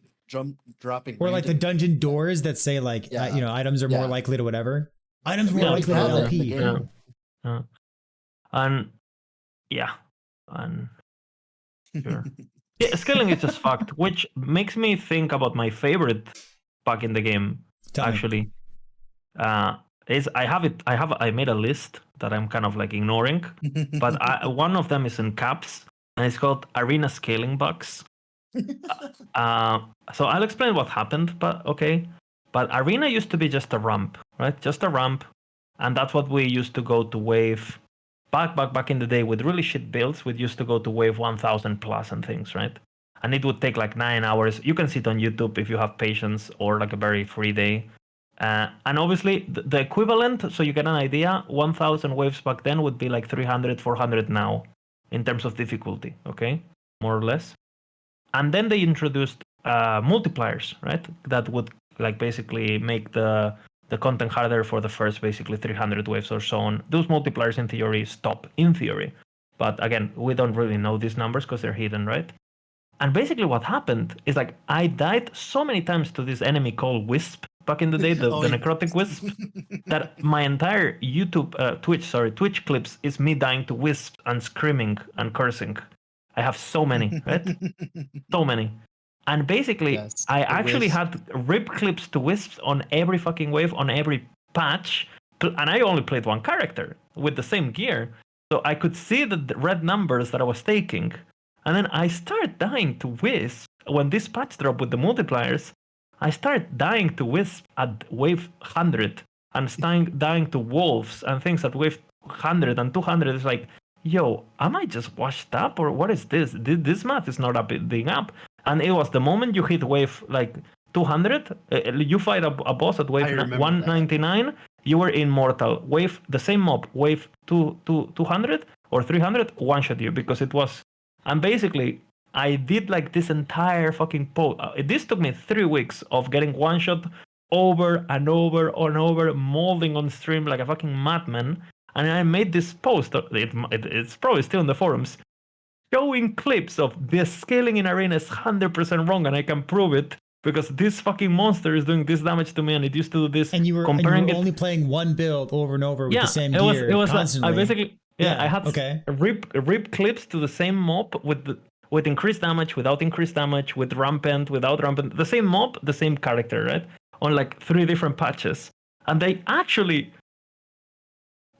dropping or like the dungeon doors that say like you know, items are more likely to whatever. Items more likely to LP. And sure. Yeah, scaling is just fucked, which makes me think about my favorite bug in the game. Actually, is I made a list that I'm kind of like ignoring, but one of them is in caps, and it's called arena scaling bugs. So I'll explain what happened, but okay. But arena used to be just a ramp, right? Just a ramp, and that's what we used to go to wave. Back in the day with really shit builds, we used to go to wave 1000 plus and things, right? And it would take like 9 hours. You can see it on YouTube if you have patience or like a very free day. And obviously the equivalent, so you get an idea, 1000 waves back then would be like 300, 400 now in terms of difficulty, okay? More or less. And then they introduced multipliers, right? That would like basically make the the content harder for the first basically 300 waves or so on. Those multipliers in theory stop, in theory. But again, we don't really know these numbers because they're hidden, right? And basically what happened is like I died so many times to this enemy called Wisp back in the day, the necrotic Wisp, that my entire Twitch clips is me dying to Wisp and screaming and cursing. I have so many, right? So many. And basically, I actually had rip clips to Wisps on every fucking wave, on every patch. And I only played one character with the same gear. So I could see the red numbers that I was taking. And then I started dying to Wisp. When this patch dropped with the multipliers, I started dying to Wisp at wave 100. And dying to Wolves and things at wave 100 and 200. It's like, yo, am I just washed up? Or what is this? This math is not adding up. And it was the moment you hit wave like 200, you fight a boss at wave 199, you were immortal. Wave, the same mob, wave 200 or 300, one-shot you because it was... And basically, I did like this entire fucking post. This took me 3 weeks of getting one-shot over and over and over, molding on stream like a fucking madman. And I made this post, it's probably still in the forums, showing clips of the scaling in arena is 100% wrong, and I can prove it because this fucking monster is doing this damage to me, and it used to do this. And you were only playing one build over and over with the same gear constantly. I basically, I had rip clips to the same mob with increased damage, without increased damage, with rampant, without rampant, the same mob, the same character, right? On like 3 different patches, and they actually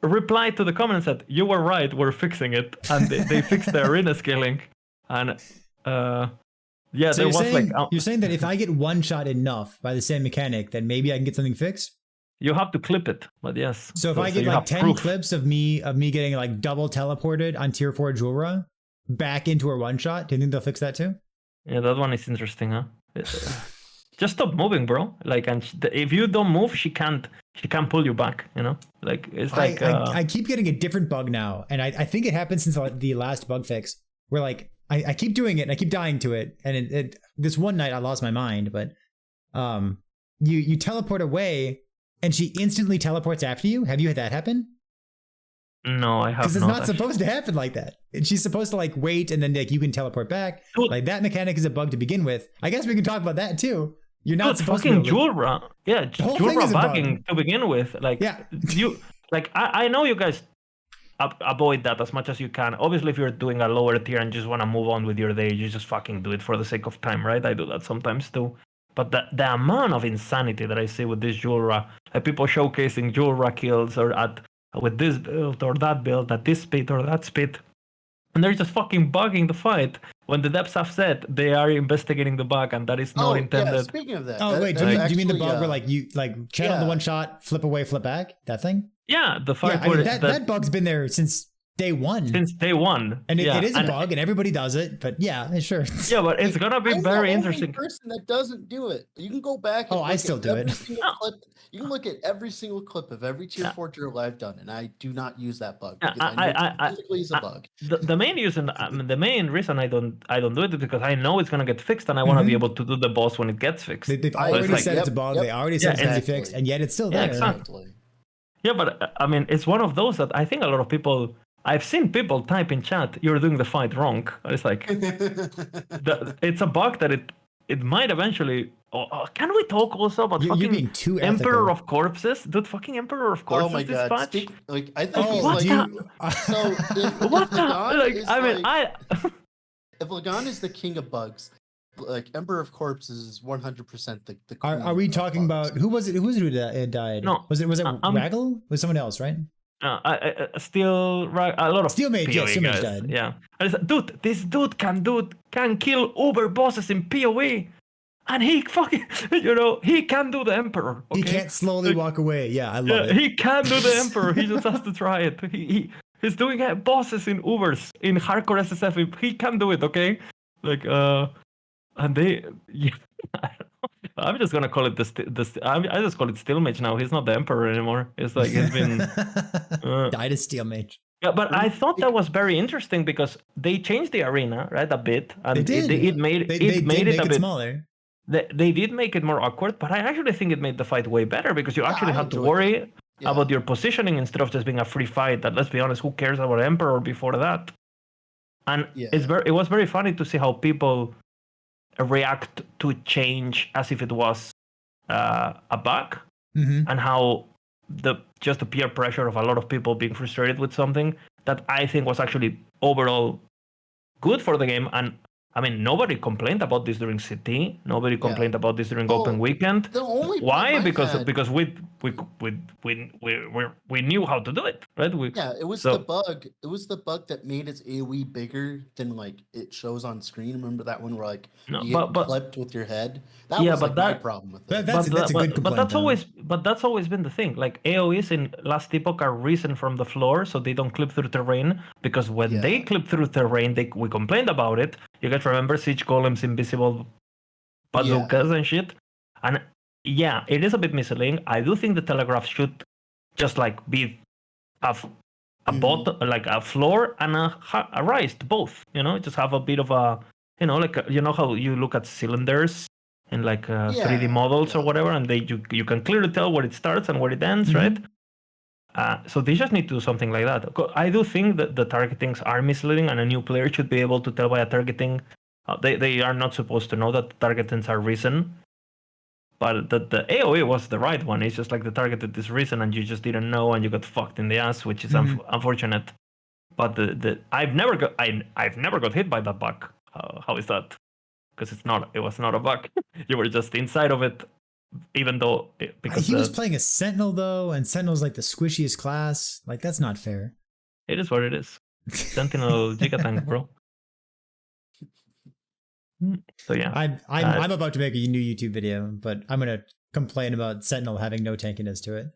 replied to the comment and said, you were right, we're fixing it. And they fixed the arena scaling. And so you're saying that if I get one shot enough by the same mechanic, then maybe I can get something fixed? You have to clip it, but yes. So if I get like 10 clips of me getting like double teleported on tier 4 Julra back into a one shot, do you think they'll fix that too? Yeah, that one is interesting, huh? Just stop moving, bro. Like, and if you don't move, she can't pull you back, you know? Like, it's like... I keep getting a different bug now, and I think it happened since the last bug fix, where like, I keep doing it, and I keep dying to it, and this one night I lost my mind, but you teleport away, and she instantly teleports after you? Have you had that happen? No, I have not. Because it's not supposed to happen like that. And she's supposed to like wait, and then like you can teleport back. Dude. Like that mechanic is a bug to begin with. I guess we can talk about that too. You're not supposed fucking to Julra. Yeah, Julra bugging to begin with. Like, you, like I know you guys avoid that as much as you can. Obviously, if you're doing a lower tier and just want to move on with your day, you just fucking do it for the sake of time, right? I do that sometimes too. But the amount of insanity that I see with this Julra, like people showcasing Julra kills or with this build or that build at this speed or that speed, and they're just fucking bugging the fight. When the devs have said they are investigating the bug and that is not intended. Yeah, speaking of that. Oh, wait, do you mean the bug where like you like channel the one shot, flip away, flip back? That thing? Yeah, the fight. Yeah, that bug's been there since day one. And it is a bug and everybody does it, but yeah, sure. Yeah, but it's gonna be very interesting. The person that doesn't do it. You can go back and I still do it. You can look at every single clip of every tier 4 drill I've done, and I do not use that bug because it's a bug. The main reason, I don't do it is because I know it's gonna get fixed, and I want to be able to do the boss when it gets fixed. They've already said it's a bug. They already said it's gonna be fixed, and yet it's still there. Exactly. Yeah, but I mean, it's one of those that I think a lot of people. I've seen people type in chat, "You're doing the fight wrong." It's like, it's a bug that it might eventually. Can we talk also about fucking Emperor of Corpses? Dude, fucking Emperor of Corpses. Oh my god! Patch? I think he's like. So if if Lagon is the king of bugs, like Emperor of Corpses is 100% the queen. Are we talking about who was it? Who was it who died? No, was it Raggle? Was someone else, right? A lot of Steelmage, Steelmage died. Yeah, and it's, dude, this dude can kill uber bosses in PoE, and he fucking, he can do the Emperor. Okay? He can't slowly walk away. Yeah, I love it. He can do the Emperor. He just has to try it. He's doing bosses in ubers in hardcore SSF. He can do it. Okay, like and they. Yeah, I'm just gonna call it I just call it Steelmage now. He's not the Emperor anymore. It's like he's been died as Steelmage. Yeah, but I thought that was very interesting because they changed the arena, right, a bit, and they did. It made it a bit smaller. they did make it more awkward, but I actually think it made the fight way better because you actually I had to enjoyed worry Yeah. about your positioning instead of just being a free fight. That, let's be honest, who cares about Emperor before that? And Yeah. it was very funny to see how people react to change as if it was a bug, and how just the peer pressure of a lot of people being frustrated with something that I think was actually overall good for the game. And I mean, nobody complained about this during CT. Nobody complained about this during Open Weekend. The only Why? problem Because we knew how to do it, right? it was the bug. It was the bug that made its AoE bigger than like it shows on screen. Remember that one where like you get clipped with your head? That was like my problem with it. That's a good complaint. But that's always been the thing. Like AoEs in last Epoch are risen from the floor, so they don't clip through terrain. Because when they clip through terrain, we complained about it. You guys remember Siege Golem's invisible bazookas and shit? And yeah, it is a bit misleading. I do think the telegraph should just like be a bottom, like a floor and a raised, both. You know, just have a bit of a, you know, like you know how you look at cylinders in like 3D models or whatever, and you can clearly tell where it starts and where it ends, right? So they just need to do something like that. I do think that the targetings are misleading, and a new player should be able to tell by a targeting. They are not supposed to know that the targetings are risen, but the AoE was the right one. It's just like the targeted is risen, and you just didn't know, and you got fucked in the ass, which is unfortunate. But I've never got hit by that bug. How is that? Because it was not a bug. You were just inside of it. Even though because he was playing a Sentinel though, and Sentinel's like the squishiest class. Like that's not fair. It is what it is. Sentinel Gigatank, bro. So yeah, I'm about to make a new YouTube video, but I'm gonna complain about Sentinel having no tankiness to it.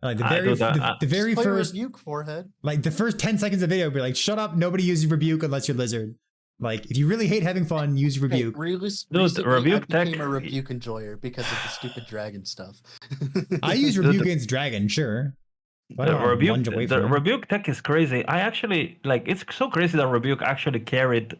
Like the very first rebuke forehead. Like the first 10 seconds of video, be like, shut up, nobody uses rebuke unless you're lizard. Like, if you really hate having fun, use rebuke. Rebuke I became a rebuke enjoyer because of the stupid dragon stuff. I use rebuke against dragon, sure. The rebuke tech is crazy. I actually like. It's so crazy that rebuke actually carried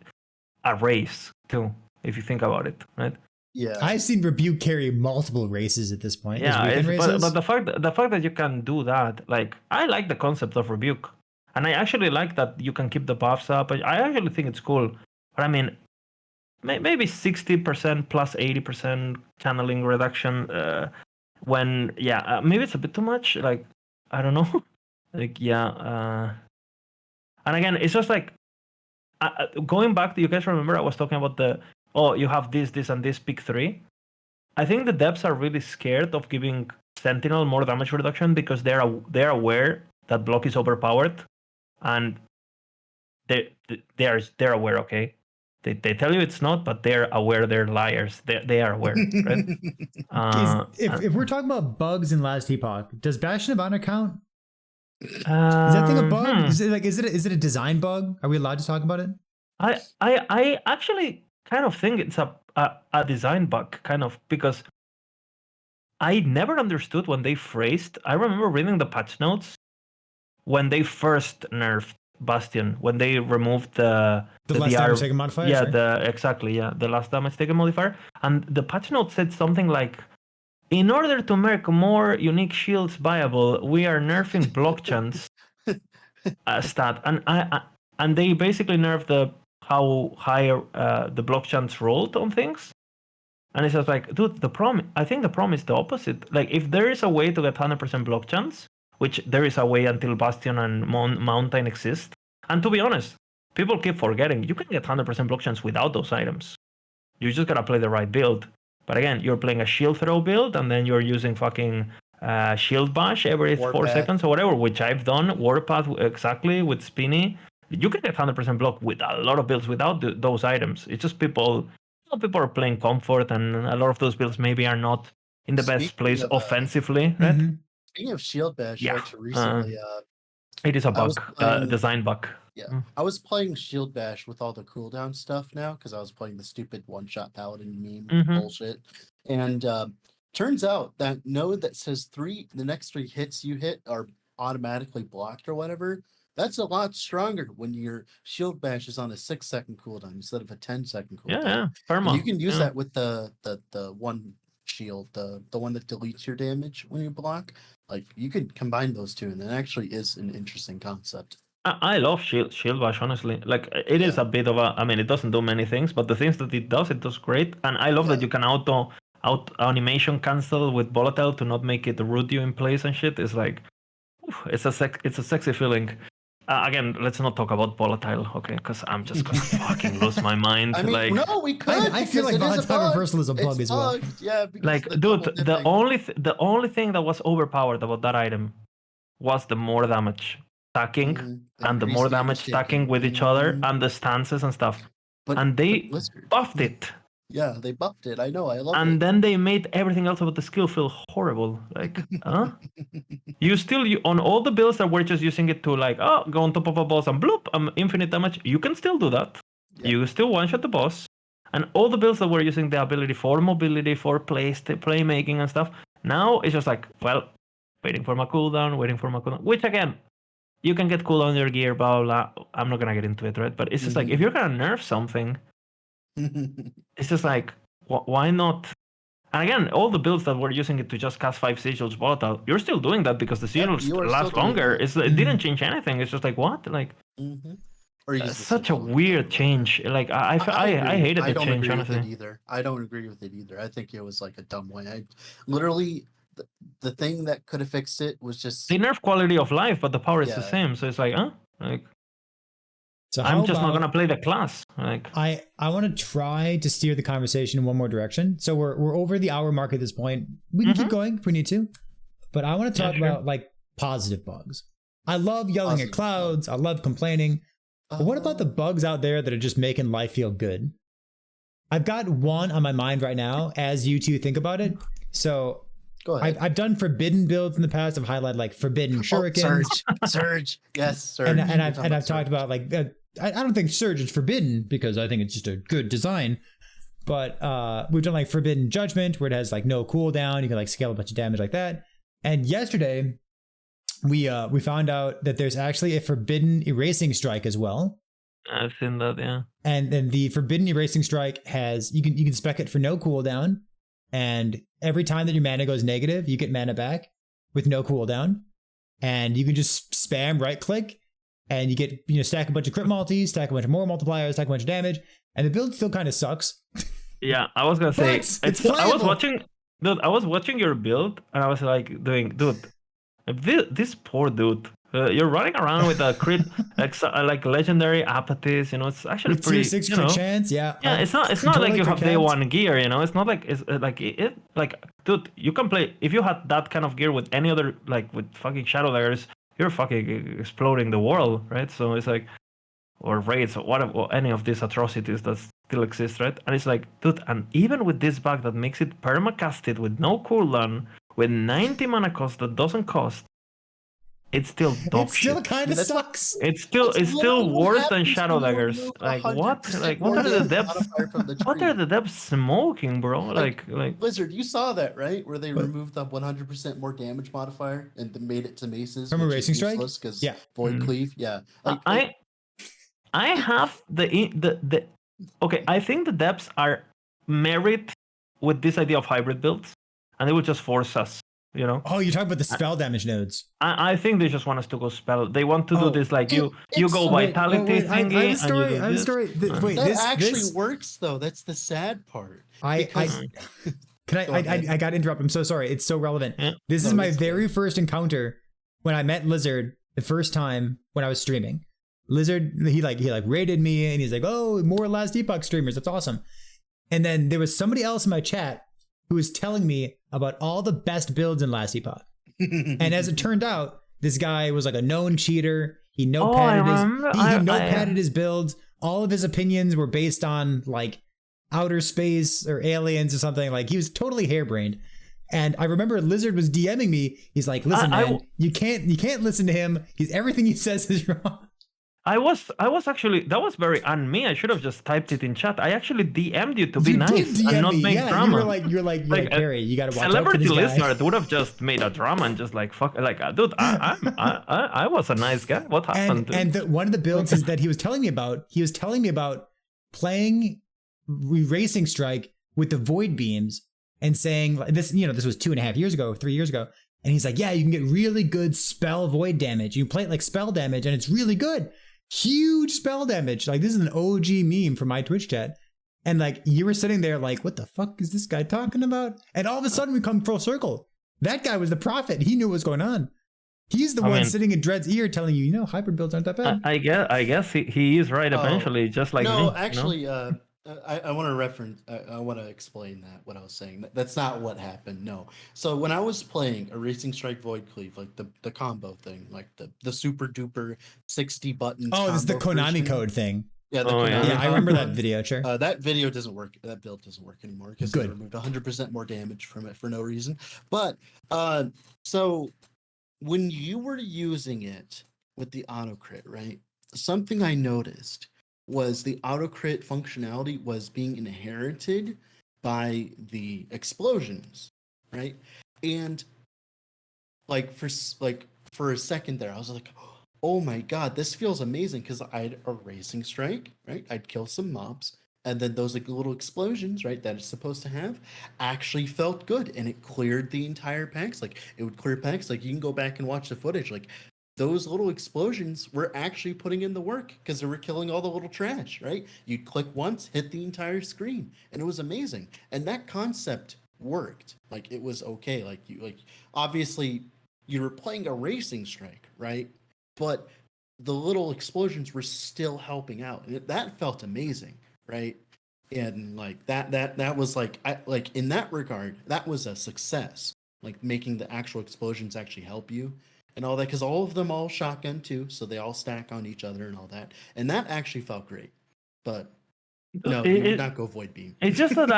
a race too. If you think about it, right? Yeah, I've seen rebuke carry multiple races at this point. Yeah, but the fact that you can do that, like, I like the concept of rebuke, and I actually like that you can keep the buffs up. I actually think it's cool. But I mean, maybe 60% plus 80% channeling reduction. Maybe it's a bit too much. Like, I don't know. Like, and again, it's just like going back to, you guys remember I was talking about you have this, and this pick 3. I think the devs are really scared of giving Sentinel more damage reduction because they're aware that block is overpowered, and they're aware. Okay, they tell you it's not, but they're aware. They're liars. They are aware, right? If we're talking about bugs in last Epoch, does Bastion of Honor count? Is that thing a bug? Is it a design bug? Are we allowed to talk about it? I actually kind of think it's a design bug, kind of, because I never understood when they phrased. I remember reading the patch notes when they first nerfed Bastion, when they removed the last damage taken modifier. Yeah, the last damage taken modifier, and the patch note said something like, in order to make more unique shields viable, we are nerfing block chance stat, and they basically nerfed how high the block chance rolled on things. And it's just like, dude, I think the problem is the opposite. Like, if there is a way to get 100% block chance, which there is a way until Bastion and Mountain exist, and to be honest, people keep forgetting, you can get 100% block chance without those items. You just gotta play the right build. But again, you're playing a shield throw build, and then you're using fucking shield bash every 4 seconds or whatever, which I've done. Warpath, exactly, with Spinny. You can get 100% block with a lot of builds without those items. It's just people are playing comfort, and a lot of those builds maybe are not in the best place offensively, right? Speaking of shield bash, actually recently, it is a bug, design bug. Yeah, I was playing shield bash with all the cooldown stuff now because I was playing the stupid one-shot paladin meme bullshit, and turns out that node that says the next 3 hits you hit are automatically blocked or whatever That's a lot stronger when your shield bash is on a 6-second cooldown instead of a 10-second cooldown. Yeah, And perma. you can use that with the one shield, the one that deletes your damage when you block. Like you could combine those two, and it actually is an interesting concept. I love shield bash, honestly. Like it is a bit of a. I mean, it doesn't do many things, but the things that it does great. And I love that you can auto animation cancel with volatile to not make it root you in place and shit. It's like, it's a sexy feeling. Again, let's not talk about volatile, okay? Because I'm just gonna fucking lose my mind. I mean, like, no, we could. I feel like volatile reversal is a bug as well. Yeah, like, dude, the only thing that was overpowered about that item was the more damage stacking and the more damage stacking with each other and the stances and stuff. And they buffed it. Yeah, they buffed it. I know. I love it. And then they made everything else about the skill feel horrible. Like, huh? You on all the builds that were just using it to like, go on top of a boss and bloop, infinite damage. You can still do that. Yeah. You still one-shot the boss. And all the builds that were using the ability for mobility, for playmaking and stuff. Now it's just like, well, waiting for my cooldown. Which again, you can get cooldown your gear, blah, blah. I'm not gonna get into it, right? But it's just like, if you're gonna nerf something, it's just like, why not? And again, all the builds that were using it to just cast 5 sigils volatile, you're still doing that because the sigils last longer. It didn't change anything. It's just like, what? Like, such a weird change. Like, I hated the change, honestly. I don't agree with it either. I think it was like a dumb way. I literally, the thing that could have fixed it was just... They nerf quality of life, but the power is the same. So it's like, Like... So I'm just not gonna play the class. Like I want to try to steer the conversation in one more direction. So we're over the hour mark at this point. We can keep going if we need to, but I want to talk about like positive bugs. I love yelling at clouds. I love complaining. But what about the bugs out there that are just making life feel good? I've got one on my mind right now as you two think about it. So go ahead. I've done forbidden builds in the past. I've highlighted like forbidden shurikens. Surge. Yes, Surge. And I've talked about like, I don't think Surge is forbidden because I think it's just a good design. But we've done like Forbidden Judgment where it has like no cooldown. You can like scale a bunch of damage like that. And yesterday we found out that there's actually a Forbidden Erasing Strike as well. I've seen that, yeah. And then the Forbidden Erasing Strike has, you can spec it for no cooldown. And every time that your mana goes negative, you get mana back with no cooldown. And you can just spam right click and you get, stack a bunch of crit multis, stack a bunch of more multipliers, stack a bunch of damage. And the build still kind of sucks. Yeah, I was going to say, I was watching your build and I was like dude, this poor dude, you're running around with a crit, like legendary apathies, it's actually with pretty, tier 6 crit chance, yeah. Yeah, it's not like you have day one gear, it's not like, it's like, dude, you can play, if you had that kind of gear with any other, like with fucking Shadow Daggers, you're fucking exploding the world, right? So it's like, or raids, or any of these atrocities that still exist, right? And it's like, dude, and even with this bug that makes it permacasted with no cooldown, with 90 mana cost that doesn't cost, it's still dog shit. It still kind of sucks. It's still worse than Shadow Daggers. Like what? Like what are the depths? What are the depths smoking, bro? Like Blizzard, you saw that, right? Where they removed the 100% more damage modifier and made it to maces from Erasing Strike. Because Void Cleave, yeah. I have the okay. I think the depths are merit with this idea of hybrid builds, and they will just force us. Oh, you're talking about the spell damage nodes. I think they just want us to go spell. They want to do this like you go vitality thingy. I have a story. That actually works though. That's the sad part. I got to interrupt. I'm so sorry. It's so relevant. Yeah. This is my very first encounter when I met Lizard the first time when I was streaming. Lizard, he rated me and he's like, oh, more Last Epoch streamers. That's awesome. And then there was somebody else in my chat who was telling me about all the best builds in Last Epoch. And as it turned out, this guy was like a known cheater. He notepadded his builds. All of his opinions were based on like outer space or aliens or something. Like he was totally harebrained. And I remember Lizard was DMing me. He's like, listen, man, you can't listen to him. Everything he says is wrong. I was actually, that was very on me. I should have just typed it in chat. I actually DM'd you to be You nice did DM and not me. make Yeah, drama. you're like Perry, you got to watch out for Celebrity this guy. listener would have just made a drama and just like fuck, like dude, I was a nice guy. What happened? And one of the builds is that he was telling me about playing Racing Strike with the Void Beams and saying this, this was 2.5 years ago, 3 years ago. And he's like, yeah, you can get really good spell void damage. You play it like spell damage and it's really good. Huge spell damage. Like this is an OG meme from my Twitch chat. And like you were sitting there like, what the fuck is this guy talking about? And all of a sudden we come full circle. That guy was the prophet. He knew what was going on. He's the one sitting in Dread's ear telling you, hybrid builds aren't that bad. I guess he is right eventually, just like no, me. Actually, I want to reference. I want to explain what I was saying. That's not what happened. No. So when I was playing a Racing Strike Void Cleave, like the combo thing, like the super duper 60 buttons. Oh, this is the Konami code thing. Yeah, Konami I remember that video. Sure. That video doesn't work. That build doesn't work anymore because they removed 100% more damage from it for no reason. But so when you were using it with the auto crit, right? Something I noticed was the auto crit functionality was being inherited by the explosions, right? And for a second there, I was like, oh my god, this feels amazing because I had a Racing Strike, right? I'd kill some mobs, and then those like little explosions, right, that it's supposed to have, actually felt good, and it cleared the entire packs. Like it would clear packs. Like you can go back and watch the footage. Like those little explosions were actually putting in the work because they were killing all the little trash, right? You'd click once, hit the entire screen, and it was amazing. And that concept worked. Like it was okay. Like obviously you were playing a Racing Strike, right? But the little explosions were still helping out, and that felt amazing, right? And like that was like in that regard, that was a success. Like making the actual explosions actually help you and all that, because all of them all shotgun too, so they all stack on each other and all that, and that actually felt great. But no, you would not go Void Beam. It's just that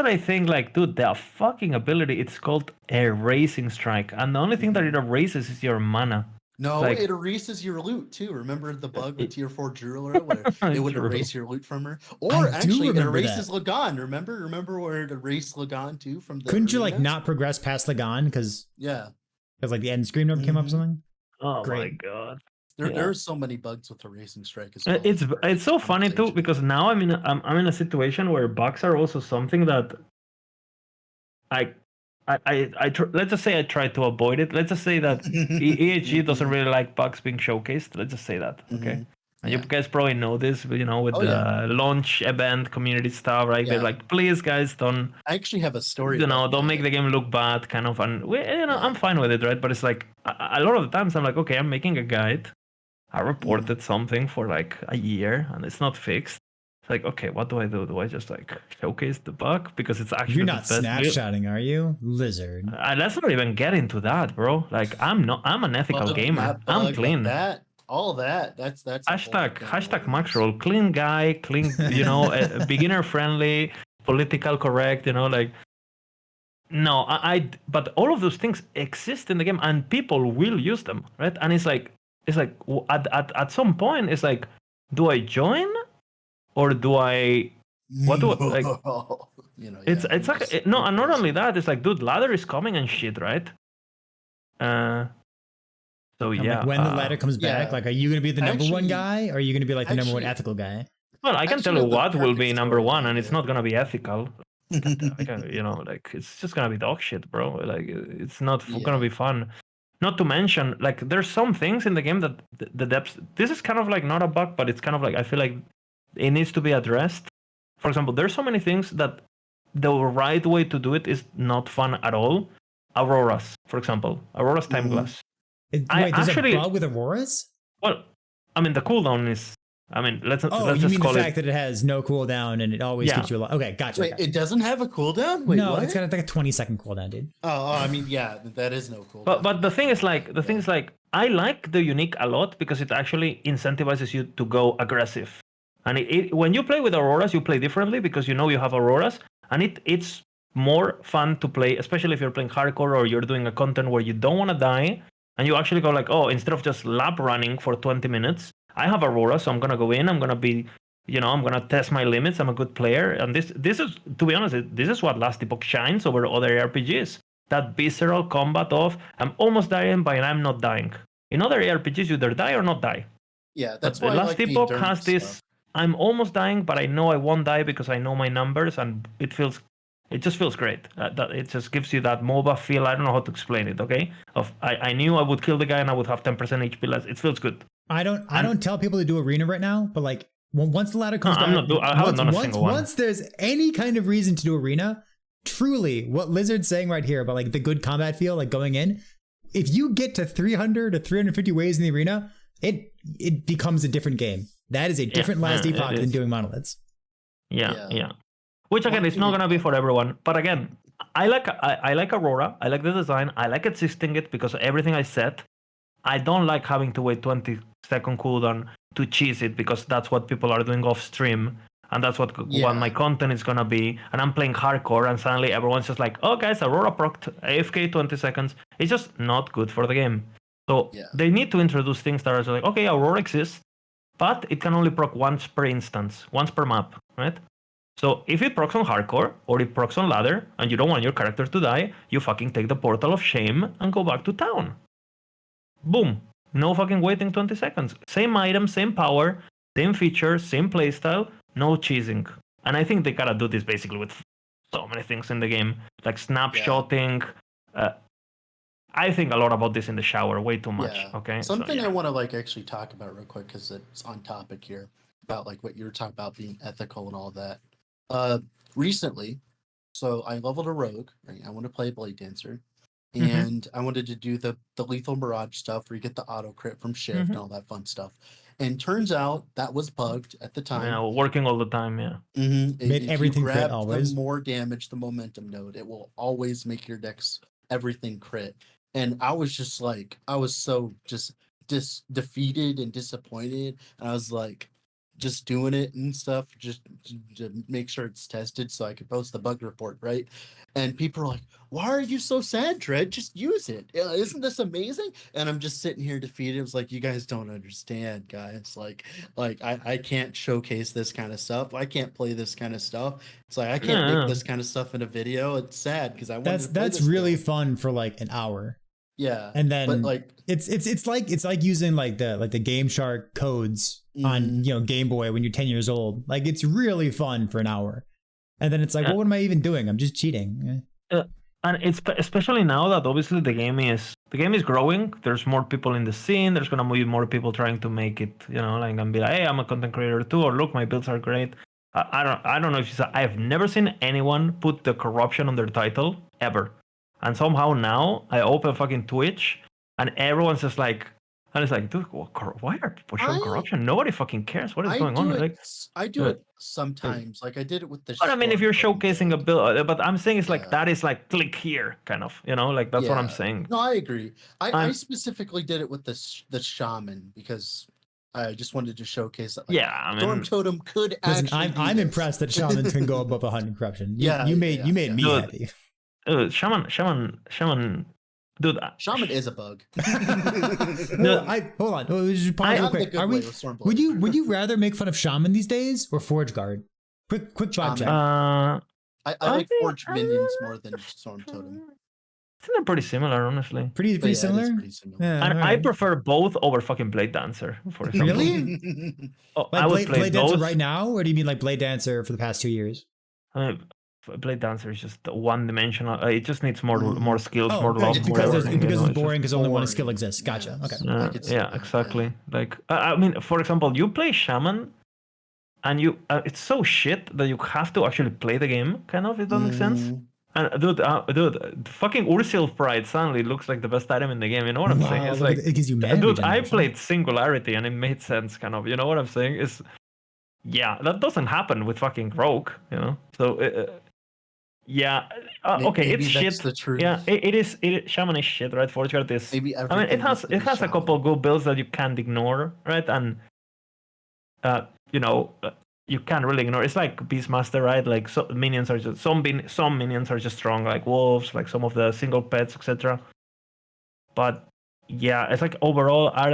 I think like, dude, the fucking ability, it's called a Racing Strike, and the only thing that it erases is your mana. No, it erases your loot too. Remember the bug with tier 4 Julra where it would erase your loot from her? Or actually it erases Lagon. Remember where it erased Lagon too from the Couldn't you like not progress past Lagon because like the end screen never came up or something? Oh my god. There are so many bugs with the Racing Strike as well. It's so funny too because now I'm in a situation where bugs are also something that let's just say I try to avoid it. Let's just say that EHG doesn't really like bugs being showcased. Let's just say that, okay? And you guys probably know this, with the launch event community stuff, right? They're like, please, guys, don't. I actually have a story. Don't make the game look bad, kind of. And I'm fine with it, right? But it's like a lot of the times I'm like, okay, I'm making a guide. I reported something for like a year, and it's not fixed. It's like, okay, what do I do? Do I just like showcase the bug because it's actually you're not snapshotting, are you, lizard? Let's not even get into that, bro. Like I'm an ethical gamer. I'm clean. All that. That's hashtag Maxroll. Clean guy, clean. Beginner friendly, political correct. Like. No, but all of those things exist in the game, and people will use them, right? And it's like at some point, it's like, do I join? Or do I? What do I like? It's like no, and not only that, it's like, dude, ladder is coming and shit, right? So yeah. Like when the ladder comes back, like, are you gonna be the number one guy, or are you gonna be like the number one ethical guy? Well, I can tell you what will be number one, and it's not gonna be ethical. Like it's just gonna be dog shit, bro. Like it's not gonna be fun. Not to mention, like, there's some things in the game that the depths. This is kind of like not a bug, but it's kind of like I feel like it needs to be addressed. For example, there's so many things that the right way to do it is not fun at all. Auroras, for example. Aurora's Timeglass. Wait, there's a bug with Auroras? Well, I mean, the cooldown is... I mean, let's just call it... Oh, you mean the fact that it has no cooldown and it always keeps you alive. Okay, gotcha. Wait, it doesn't have a cooldown? Wait, no, what? it's got like a 20-second cooldown, dude. Oh, I mean, yeah, that is no cooldown. But the thing is like, I like the unique a lot because it actually incentivizes you to go aggressive. And when you play with Auroras, you play differently because you have Auroras, and it's more fun to play, especially if you're playing hardcore or you're doing a content where you don't want to die, and you actually go like, oh, instead of just lap running for 20 minutes, I have Aurora, so I'm gonna go in. I'm gonna be, I'm gonna test my limits. I'm a good player, and this is, to be honest, this is what Last Epoch shines over other RPGs. That visceral combat of I'm almost dying, but I'm not dying. In other RPGs, you either die or not die. Yeah, that's But why the I Last like the Epoch endurance has this. stuff. I'm almost dying, but I know I won't die because I know my numbers, and it just feels great. That it just gives you that MOBA feel. I don't know how to explain it. Okay, I knew I would kill the guy and I would have 10% HP less. It feels good. I don't tell people to do arena right now, but like once the ladder comes No, back, I haven't done a single one. Once there's any kind of reason to do arena, truly, what Lizard's saying right here about like the good combat feel, like going in, if you get to 300 or 350 waves in the arena, it becomes a different game. That is a different Last Epoch than doing monoliths. Yeah. Which again, it's not gonna be for everyone. But again, I like Aurora. I like the design. I like existing it because everything I said. I don't like having to wait 20-second cooldown to cheese it because that's what people are doing off stream. And that's what my content is gonna be. And I'm playing hardcore, and suddenly everyone's just like, "Oh, guys, Aurora procced AFK 20 seconds." It's just not good for the game. So they need to introduce things that are like, okay, Aurora exists, but it can only proc once per instance, once per map, right? So if it procs on hardcore or it procs on ladder, and you don't want your character to die, you fucking take the portal of shame and go back to town. Boom. No fucking waiting 20 seconds. Same item, same power, same feature, same playstyle, no cheesing. And I think they gotta do this basically with so many things in the game, like snapshotting. I think a lot about this in the shower, way too much. Yeah. Okay. Something I want to like actually talk about real quick because it's on topic here about like what you were talking about being ethical and all that. Recently, so I leveled a rogue. Right? I want to play Blade Dancer. And I wanted to do the lethal mirage stuff where you get the auto crit from shift and all that fun stuff. And turns out that was bugged at the time. Yeah, working all the time, yeah. Made everything crit always. The more damage, the momentum node, it will always make your decks everything crit. And I was just like, I was so just defeated and disappointed. And I was like, just doing it and stuff just to make sure it's tested so I could post the bug report, right? And people are like, why are you so sad, Dread? Just use it. Isn't this amazing? And I'm just sitting here defeated. It was like, you guys don't understand, guys. Like I can't showcase this kind of stuff. I can't play this kind of stuff. It's like I can't make this kind of stuff in a video. It's sad because I want to play that's really fun for like an hour. Yeah. And then but like it's like using like the Game Shark codes on Game Boy when you're 10 years old. Like it's really fun for an hour. And then it's like, well, what am I even doing? I'm just cheating. And it's especially now that obviously the game is growing. There's more people in the scene. There's gonna be more people trying to make it, like and be like, hey, I'm a content creator too, or look, my builds are great. I don't know if you saw, I've never seen anyone put the corruption on their title ever. And somehow now I open fucking Twitch and everyone's just like, and it's like, dude, why are people showing corruption? Nobody fucking cares. What is going on? Like, I do it sometimes. Like I did it with the. But I mean, if you're showcasing a build, but I'm saying it's like that is like click here, kind of. Like that's what I'm saying. No, I agree. I specifically did it with the Shaman because I just wanted to showcase that. Like, I mean, Storm Totem could actually. I'm impressed that Shamans can go above 100 corruption. You made me happy. Shaman. Dude, Shaman is a bug. No, hold on. Just pause real quick. Would you rather make fun of Shaman these days or Forgeguard? Quick vibe check. I like Forge minions more than Storm Totem. I think they're pretty similar, honestly. Pretty similar. Yeah, and I prefer both over fucking Blade Dancer. For example. Really? I would play Blade Dancer right now, or do you mean like Blade Dancer for the past 2 years? I mean, Blade Dancer is just one-dimensional. It just needs more skills, more love. Because it's boring because only one skill exists. Gotcha. Okay. Yeah, exactly. Like, I mean, for example, you play Shaman, and you it's so shit that you have to actually play the game. Kind of, if that makes sense. And dude, fucking Ursil Pride suddenly looks like the best item in the game. You know what I'm saying? It's like it gives you mana. Dude, I played Singularity and it made sense. Kind of, you know what I'm saying? Is that doesn't happen with fucking Rogue. So. Okay, it's shit. The truth. Yeah, it is. Shaman is shit, right? Forgeguard is. Maybe I mean, it has a couple good builds that you can't ignore, right? And you can't really ignore. It's like Beastmaster, right? Like minions are just some minions are just strong, like wolves, like some of the single pets, etc. But yeah, it's like overall, are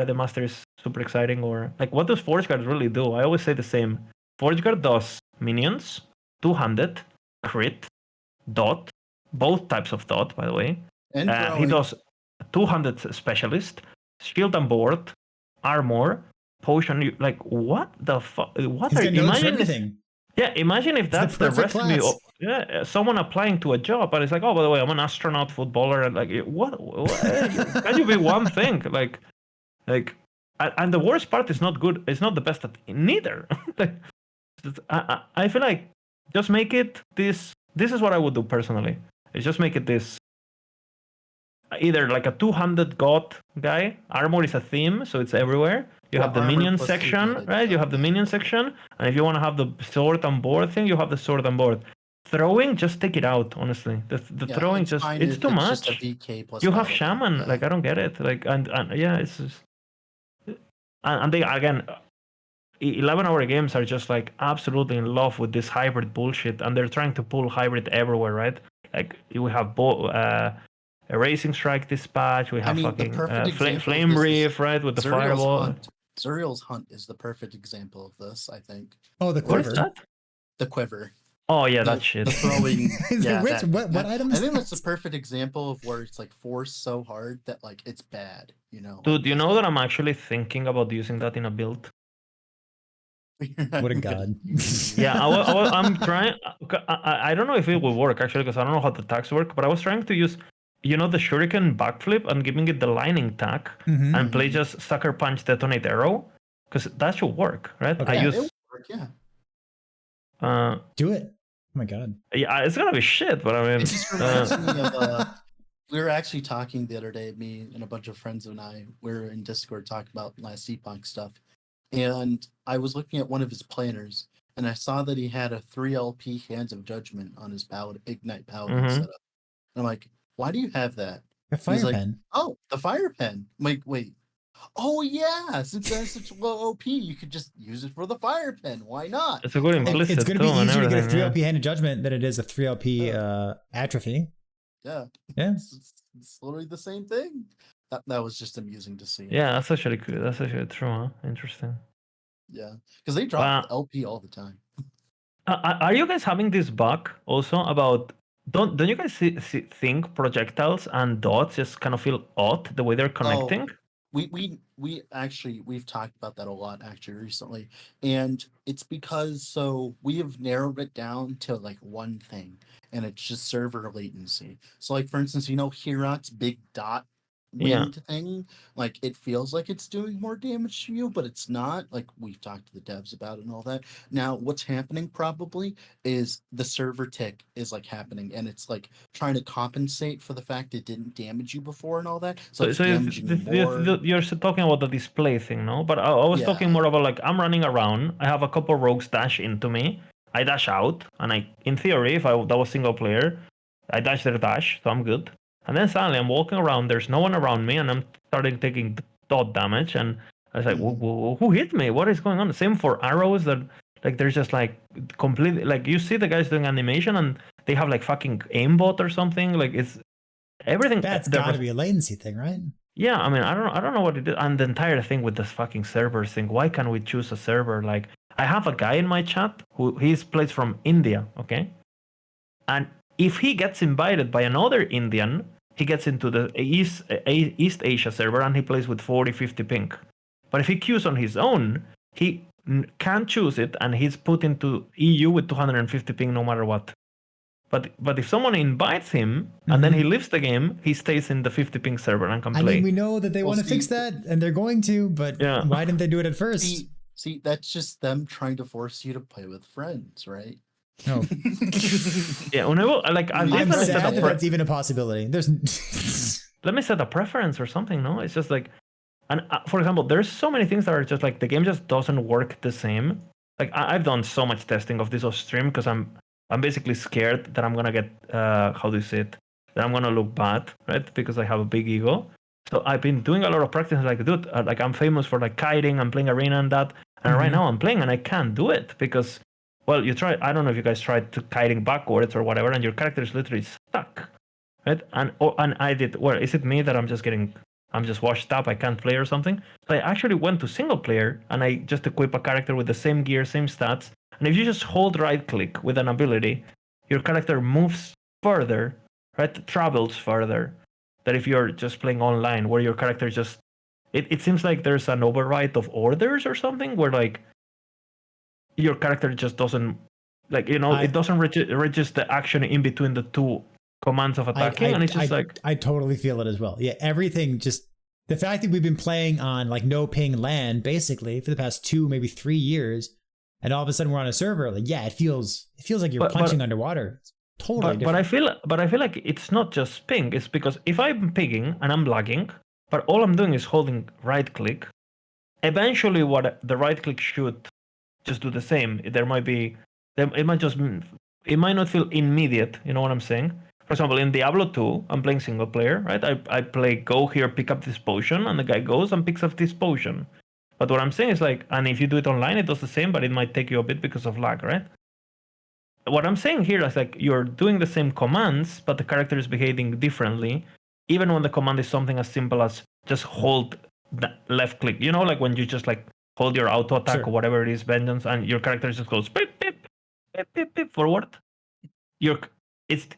the masters super exciting, or like what does Forgeguard really do? I always say the same. Forgeguard does minions, two-handed, crit, dot, both types of dot, by the way. And He does two-handed specialist, shield and board, armor, potion. Like what the fuck? What He's are got nodes for imagine? Everything. Yeah, imagine if that's the perfect recipe class. of someone applying to a job, and it's like, oh, by the way, I'm an astronaut, footballer, and like, what can you be one thing? And the worst part is not good. It's not the best at neither. Like, I feel like just make it this. This is what I would do personally. Is just make it this. Either like a two-handed god guy. Armor is a theme, so it's everywhere. You have the minion section, right? You have the minion section, and if you want to have the sword and board thing, you have the sword and board. Throwing, just take it out. Honestly, the throwing it's too much. You have Shaman, like I don't get it. Like and yeah, it's just, and they again, 11-hour games are just like absolutely in love with this hybrid bullshit, and they're trying to pull hybrid everywhere, right? Like we have a Racing Strike Dispatch, we have fucking Flame Reef, right, with the Fireball. Zuriel's Hunt is the perfect example of this, I think. Oh, the quiver. What is that? The quiver. Oh yeah, that shit. The throwing. What items? I think that's the perfect example of where it's like forced so hard that like it's bad, you know. Dude, you know that I'm actually thinking about using that in a build. What a god. Yeah, I'm trying. I don't know if it will work actually, because I don't know how the tags work. But I was trying to use, the shuriken backflip and giving it the lightning tag, and play just sucker punch detonate arrow, because that should work, right? Okay. I use. It will work, yeah. Do it. Oh my god. Yeah, it's gonna be shit, but I mean. It just reminds me of. We were actually talking the other day, me and a bunch of friends and I. We were in Discord talking about last Epoch stuff. And I was looking at one of his planners, and I saw that he had a 3LP Hands of Judgment on his Ignite Paladin setup. And I'm like, why do you have that? A fire like, pen. Oh, the fire pen. I'm like, wait. Oh yeah, since that's such low OP, you could just use it for the fire pen. Why not? It's a good implicit. It's going to be easier to get a 3LP Hand of Judgment than it is a 3LP Atrophy. Yeah. Yeah. It's literally the same thing. That was just amusing to see. Yeah, that's actually good. That's actually true, huh? Interesting. Yeah, because they drop LP all the time. Are you guys having this bug also about? Don't you guys think projectiles and dots just kind of feel odd the way they're connecting? We've talked about that a lot actually recently, and it's because we have narrowed it down to like one thing, and it's just server latency. So like for instance, Herat's big dot wind thing, like it feels like it's doing more damage to you, but it's not. Like we've talked to the devs about it and all that. Now what's happening probably is the server tick is like happening, and it's like trying to compensate for the fact it didn't damage you before and all that. So it's damaging more. You're talking about the display thing, no? But I was talking more about like I'm running around, I have a couple rogues dash into me, I dash out, and in theory, if that was single player, I dash their dash, so I'm good. And then suddenly I'm walking around, there's no one around me, and I'm starting taking dot damage, and I was like, who hit me? What is going on? Same for arrows, that like they're just like completely, like you see the guys doing animation and they have like fucking aimbot or something, like it's everything. That's gotta be a latency thing, right? Yeah, I mean, I don't know what it is. And the entire thing with this fucking server thing, why can't we choose a server? Like, I have a guy in my chat who plays from India, okay? And if he gets invited by another Indian, he gets into the East Asia server and he plays with 40, 50 ping. But if he queues on his own, he can't choose it, and he's put into EU with 250 ping no matter what. But if someone invites him and then he leaves the game, he stays in the 50 ping server and can play. I mean, we know that they want to fix that, and they're going to, but why didn't they do it at first? See, that's just them trying to force you to play with friends, right? No. Yeah, whenever, like, I'm sad that that's even a possibility. Let me set a preference or something, no? It's just like, and for example, there's so many things that are just like, the game just doesn't work the same. Like, I've done so much testing of this off stream because I'm basically scared that I'm gonna get, how do you say it? That I'm gonna look bad, right? Because I have a big ego. So I've been doing a lot of practice, like, dude, like I'm famous for like kiting, I'm playing arena and that. And right now I'm playing and I can't do it because, well, you try, I don't know if you guys tried to kiting backwards or whatever, and your character is literally stuck, right? And I did, well, is it me that I'm just getting I'm just washed up, I can't play or something. So I actually went to single player and I just equip a character with the same gear, same stats. And if you just hold right click with an ability, your character moves further, right? Travels further than if you're just playing online where your character just it seems like there's an override of orders or something where like your character just doesn't it doesn't register the action in between the two commands of attacking, and it's just I totally feel it as well. Yeah, everything just the fact that we've been playing on like no ping LAN basically for the past 2, maybe 3 years, and all of a sudden we're on a server. Like, yeah, it feels like you're punching underwater. It's totally different. But I feel like it's not just ping. It's because if I'm pinging and I'm lagging, but all I'm doing is holding right click, eventually what the right click should just do the same. It might not feel immediate. You know what I'm saying? For example, in Diablo 2, I'm playing single player, right? I play go here, pick up this potion, and the guy goes and picks up this potion. But what I'm saying is like, and if you do it online, it does the same, but it might take you a bit because of lag, right? What I'm saying here is like you're doing the same commands, but the character is behaving differently, even when the command is something as simple as just hold the left click. You know, like when you just like hold your auto attack or whatever it is, vengeance, and your character just goes pip pip pip pip pip forward.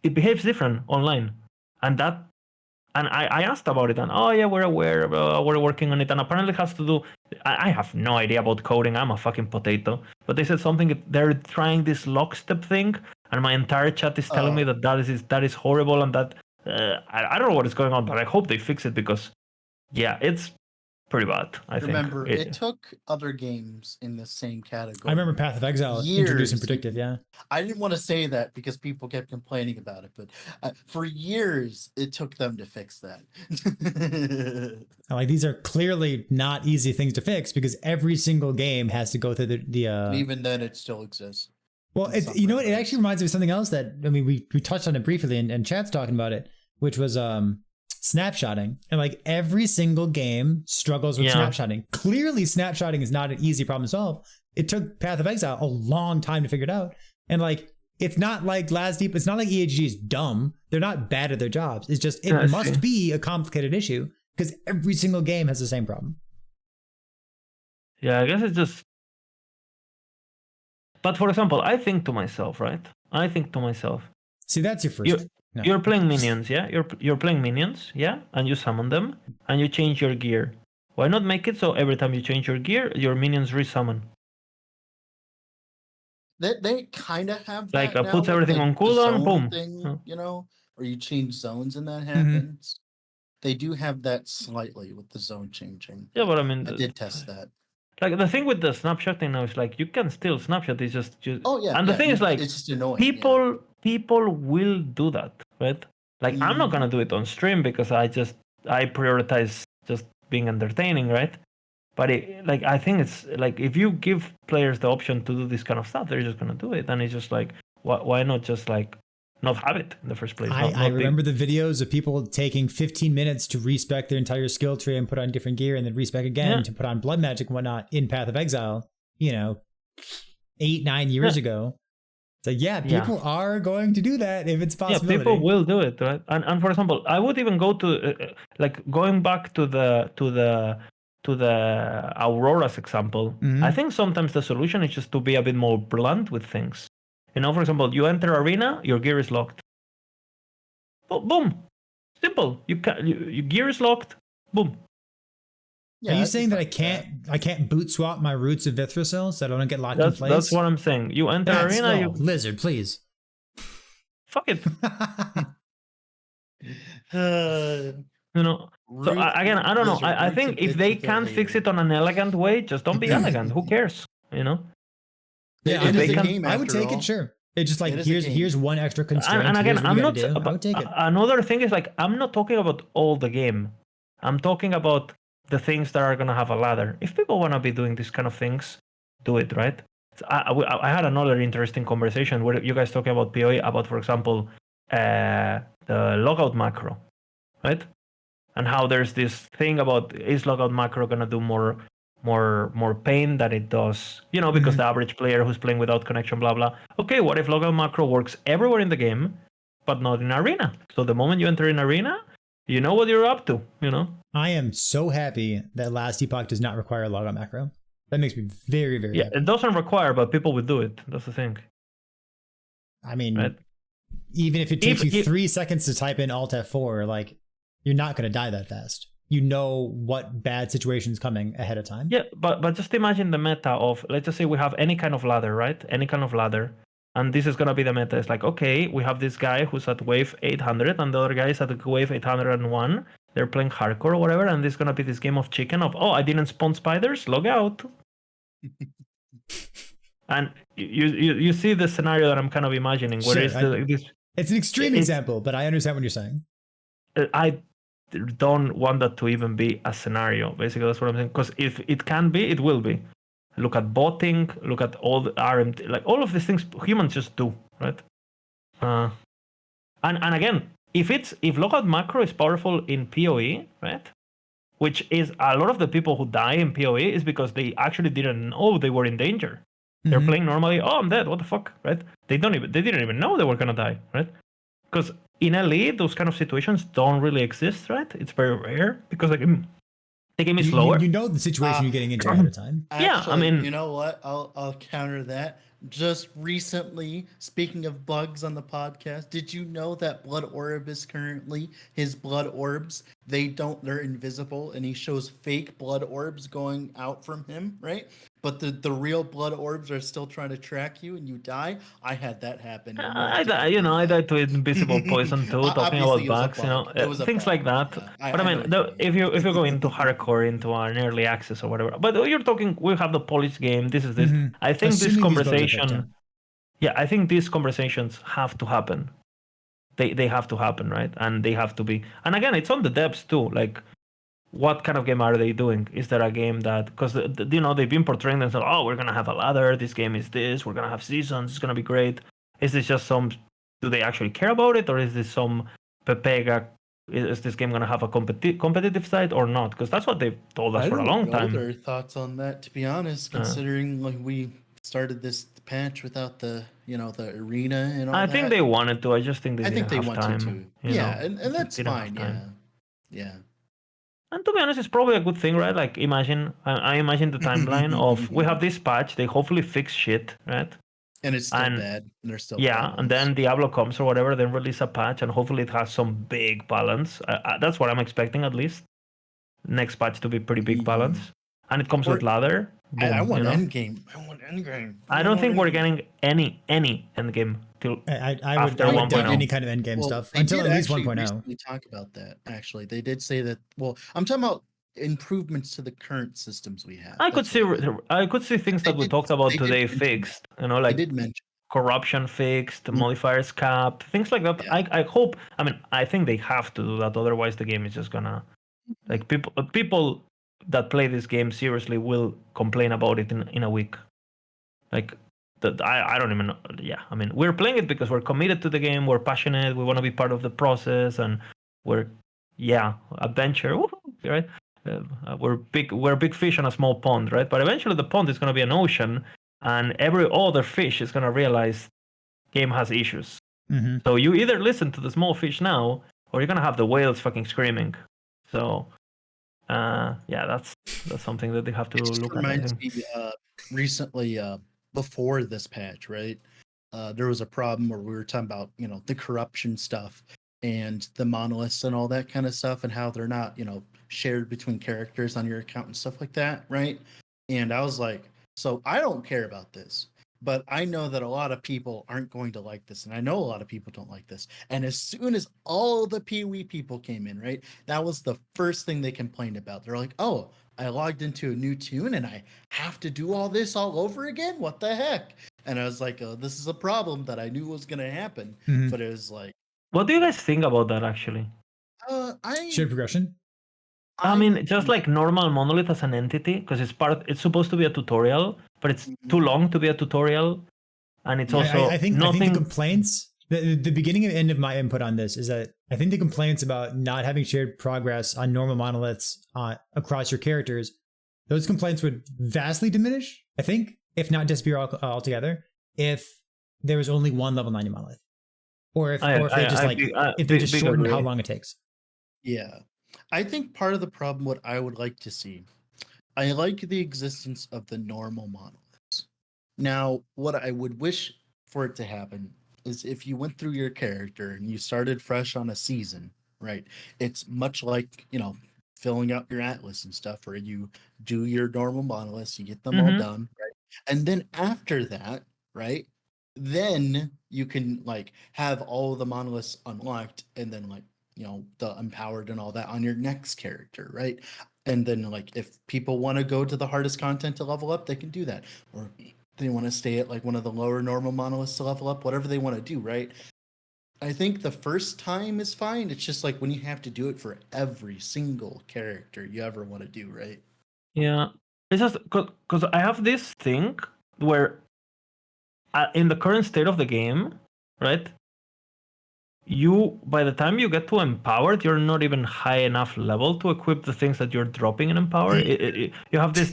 It behaves different online, and I asked about it, and oh yeah, we're aware, we're working on it, and apparently it has to do. I have no idea about coding. I'm a fucking potato. But they said something. They're trying this lockstep thing, and my entire chat is telling me that is horrible, and that I don't know what is going on, but I hope they fix it because yeah, it's pretty bad. Remember, it took other games in the same category. I remember Path of Exile introducing predictive, yeah. I didn't want to say that because people kept complaining about it, but for years, it took them to fix that. Like, these are clearly not easy things to fix because every single game has to go through the and even then, it still exists. Well, you know what? It actually reminds me of something else that, I mean, we touched on it briefly and chat's talking about it, which was snapshotting. And like every single game struggles with snapshotting. Clearly snapshotting is not an easy problem to solve. It took Path of Exile a long time to figure it out. And like, it's not like it's not like EHG is dumb. They're not bad at their jobs. It's just, it must be a complicated issue because every single game has the same problem. Yeah, I guess it's just, but for example, I think to myself, right? See, that's your first. You're playing minions, yeah? You're playing minions, yeah? And you summon them, and you change your gear. Why not make it so every time you change your gear, your minions resummon? They kind of have that. Like, puts everything on cooldown, boom. Thing, you know, or you change zones and that happens. They do have that slightly with the zone changing. Yeah, but I mean... I did test that. Like, the thing with the snapshotting now is, like, you can still snapshot, it's just... Oh, yeah. And the thing is, like, it's just annoying. People will do that, right? Like, I'm not gonna do it on stream because I prioritize just being entertaining, right? But I think it's like if you give players the option to do this kind of stuff, they're just gonna do it, and it's just like, why not just like not have it in the first place? I remember the videos of people taking 15 minutes to respec their entire skill tree and put on different gear, and then respec again to put on blood magic and whatnot in Path of Exile. 8-9 years ago. So people are going to do that if it's possible. Yeah, people will do it, right? And for example, I would even go to going back to the Aurora's example. I think sometimes the solution is just to be a bit more blunt with things. For example, you enter arena, your gear is locked. Boom, simple. Your gear is locked. Boom. Yeah, are you saying that I can't boot swap my Roots of Vithrocil so I don't get locked in place? That's what I'm saying. You enter arena. Lizard, please. Fuck it. So again, I don't know. I think if they can't fix it on an elegant way, just don't be elegant. Who cares? Yeah, I would take it. Sure. It's just like here's one extra constraint. And again, I would take it. Another thing is like I'm not talking about all the game. I'm talking about the things that are gonna have a ladder. If people wanna be doing these kind of things, do it, right? I had another interesting conversation where you guys talking about PoE about, for example, the logout macro, right? And how there's this thing about is logout macro gonna do more pain than it does, because the average player who's playing without connection, blah blah. Okay, what if logout macro works everywhere in the game, but not in arena? So the moment you enter in arena, you know what you're up to, I am so happy that last Epoch does not require a Lagon macro. That makes me very, very happy. It doesn't require, but people would do it. That's the thing. I mean, right? Even if it takes you 3 seconds to type in Alt F4, like, you're not going to die that fast. You know what bad situation's coming ahead of time. Yeah, but just imagine the meta of, let's just say we have any kind of ladder, right? Any kind of ladder. And this is going to be the meta. It's like, okay, we have this guy who's at wave 800 and the other guy is at wave 801. They're playing hardcore or whatever. And this is going to be this game of chicken of, oh, I didn't spawn spiders, log out. And you see the scenario that I'm kind of imagining. Where it's an extreme example, but I understand what you're saying. I don't want that to even be a scenario. Basically, that's what I'm saying. Because if it can be, it will be. Look at botting, look at all the RMT, like all of these things humans just do, right? And again, if logout macro is powerful in PoE, right? Which is a lot of the people who die in PoE is because they actually didn't know they were in danger. They're playing normally, oh, I'm dead, what the fuck, right? They didn't even know they were gonna die, right? Because in LE, those kind of situations don't really exist, right? It's very rare because like the game is slower. You know the situation you're getting into ahead of time. Actually, yeah, I mean, you know what? I'll counter that. Just recently, speaking of bugs on the podcast, did you know that Blood Orobyss currently, his blood orbs, they're invisible, and he shows fake blood orbs going out from him, right? But the real blood orbs are still trying to track you, and you die. I had that happen. I died to invisible poison too. Talking about bugs, things like that. Yeah, but I mean, if you go into hardcore, into an early access or whatever, but you're talking, we have the polished game. This is this. I think this conversation. Yeah, I think these conversations have to happen. They have to happen, right? And they have to be. And again, it's on the devs too. Like, what kind of game are they doing? Is there a game that, because they've been portraying themselves, oh, we're gonna have a ladder, this game is this, we're gonna have seasons, it's gonna be great. Is this just do they actually care about it, or is this some Pepega? Is this game gonna have a competitive side or not? Because that's what they've told us for a long time. I don't know their thoughts on that, to be honest, considering like we started this patch without the the arena and all that. I think they wanted to. I just think they didn't have wanted time. Yeah, and that's fine. Yeah. And to be honest, it's probably a good thing, right? Like, I imagine the timeline of, we have this patch, they hopefully fix shit, right? And it's still bad. And there's still problems. And then Diablo comes or whatever, then release a patch, and hopefully it has some big balance. That's what I'm expecting, at least. Next patch to be pretty big balance. And it comes with ladder. Boom, I want endgame. I don't think we're getting any endgame till after 1.0. Any kind of endgame stuff until at least 1.0. We talk about that. Actually, they did say that. Well, I'm talking about improvements to the current systems we have. I could see things that we talked about today fixed. Like they did mention corruption fixed, modifiers capped, things like that. Yeah. I hope. I mean, I think they have to do that. Otherwise, the game is just gonna like people that play this game seriously will complain about it in a week. Like, I don't even know. Yeah, I mean, we're playing it because we're committed to the game, we're passionate, we want to be part of the process, and we're adventure, right? We're big fish on a small pond, right? But eventually the pond is going to be an ocean, and every other fish is going to realize game has issues. So you either listen to the small fish now, or you're going to have the whales fucking screaming. So that's something that they have to look at. Reminds me, recently, before this patch, right? There was a problem where we were talking about, the corruption stuff and the monoliths and all that kind of stuff, and how they're not, shared between characters on your account and stuff like that, right? And I was like, so I don't care about this, but I know that a lot of people aren't going to like this, and I know a lot of people don't like this. And as soon as all the PoE people came in, right, that was the first thing they complained about. They're like, oh, I logged into a new tune and I have to do all this all over again? What the heck? And I was like, this is a problem that I knew was going to happen. But it was like... What do you guys think about that, actually? Shared progression? I mean, just like normal Monolith as an entity, because it's supposed to be a tutorial, but it's too long to be a tutorial. And it's also I think the complaints... The beginning and end of my input on this is that I think the complaints about not having shared progress on normal monoliths across your characters, those complaints would vastly diminish, I think, if not disappear altogether, if there was only one level 90 monolith. Or if they just shortened how long it takes. Yeah. I think part of the problem, what I would like to see, I like the existence of the normal monoliths. Now, what I would wish for it to happen is if you went through your character and you started fresh on a season, right? It's much like, filling out your atlas and stuff, where you do your normal monoliths, you get them all Mm-hmm. done, right? And then after that, right? Then you can like have all of the monoliths unlocked and then like, the empowered and all that on your next character, right? And then like if people want to go to the hardest content to level up, they can do that. Or they want to stay at like one of the lower normal monoliths to level up, whatever they want to do, right? I think the first time is fine. It's just like when you have to do it for every single character you ever want to do, right? Yeah, it's just because I have this thing where in the current state of the game, right? You by the time you get to empowered, you're not even high enough level to equip the things that you're dropping in empowered. You have this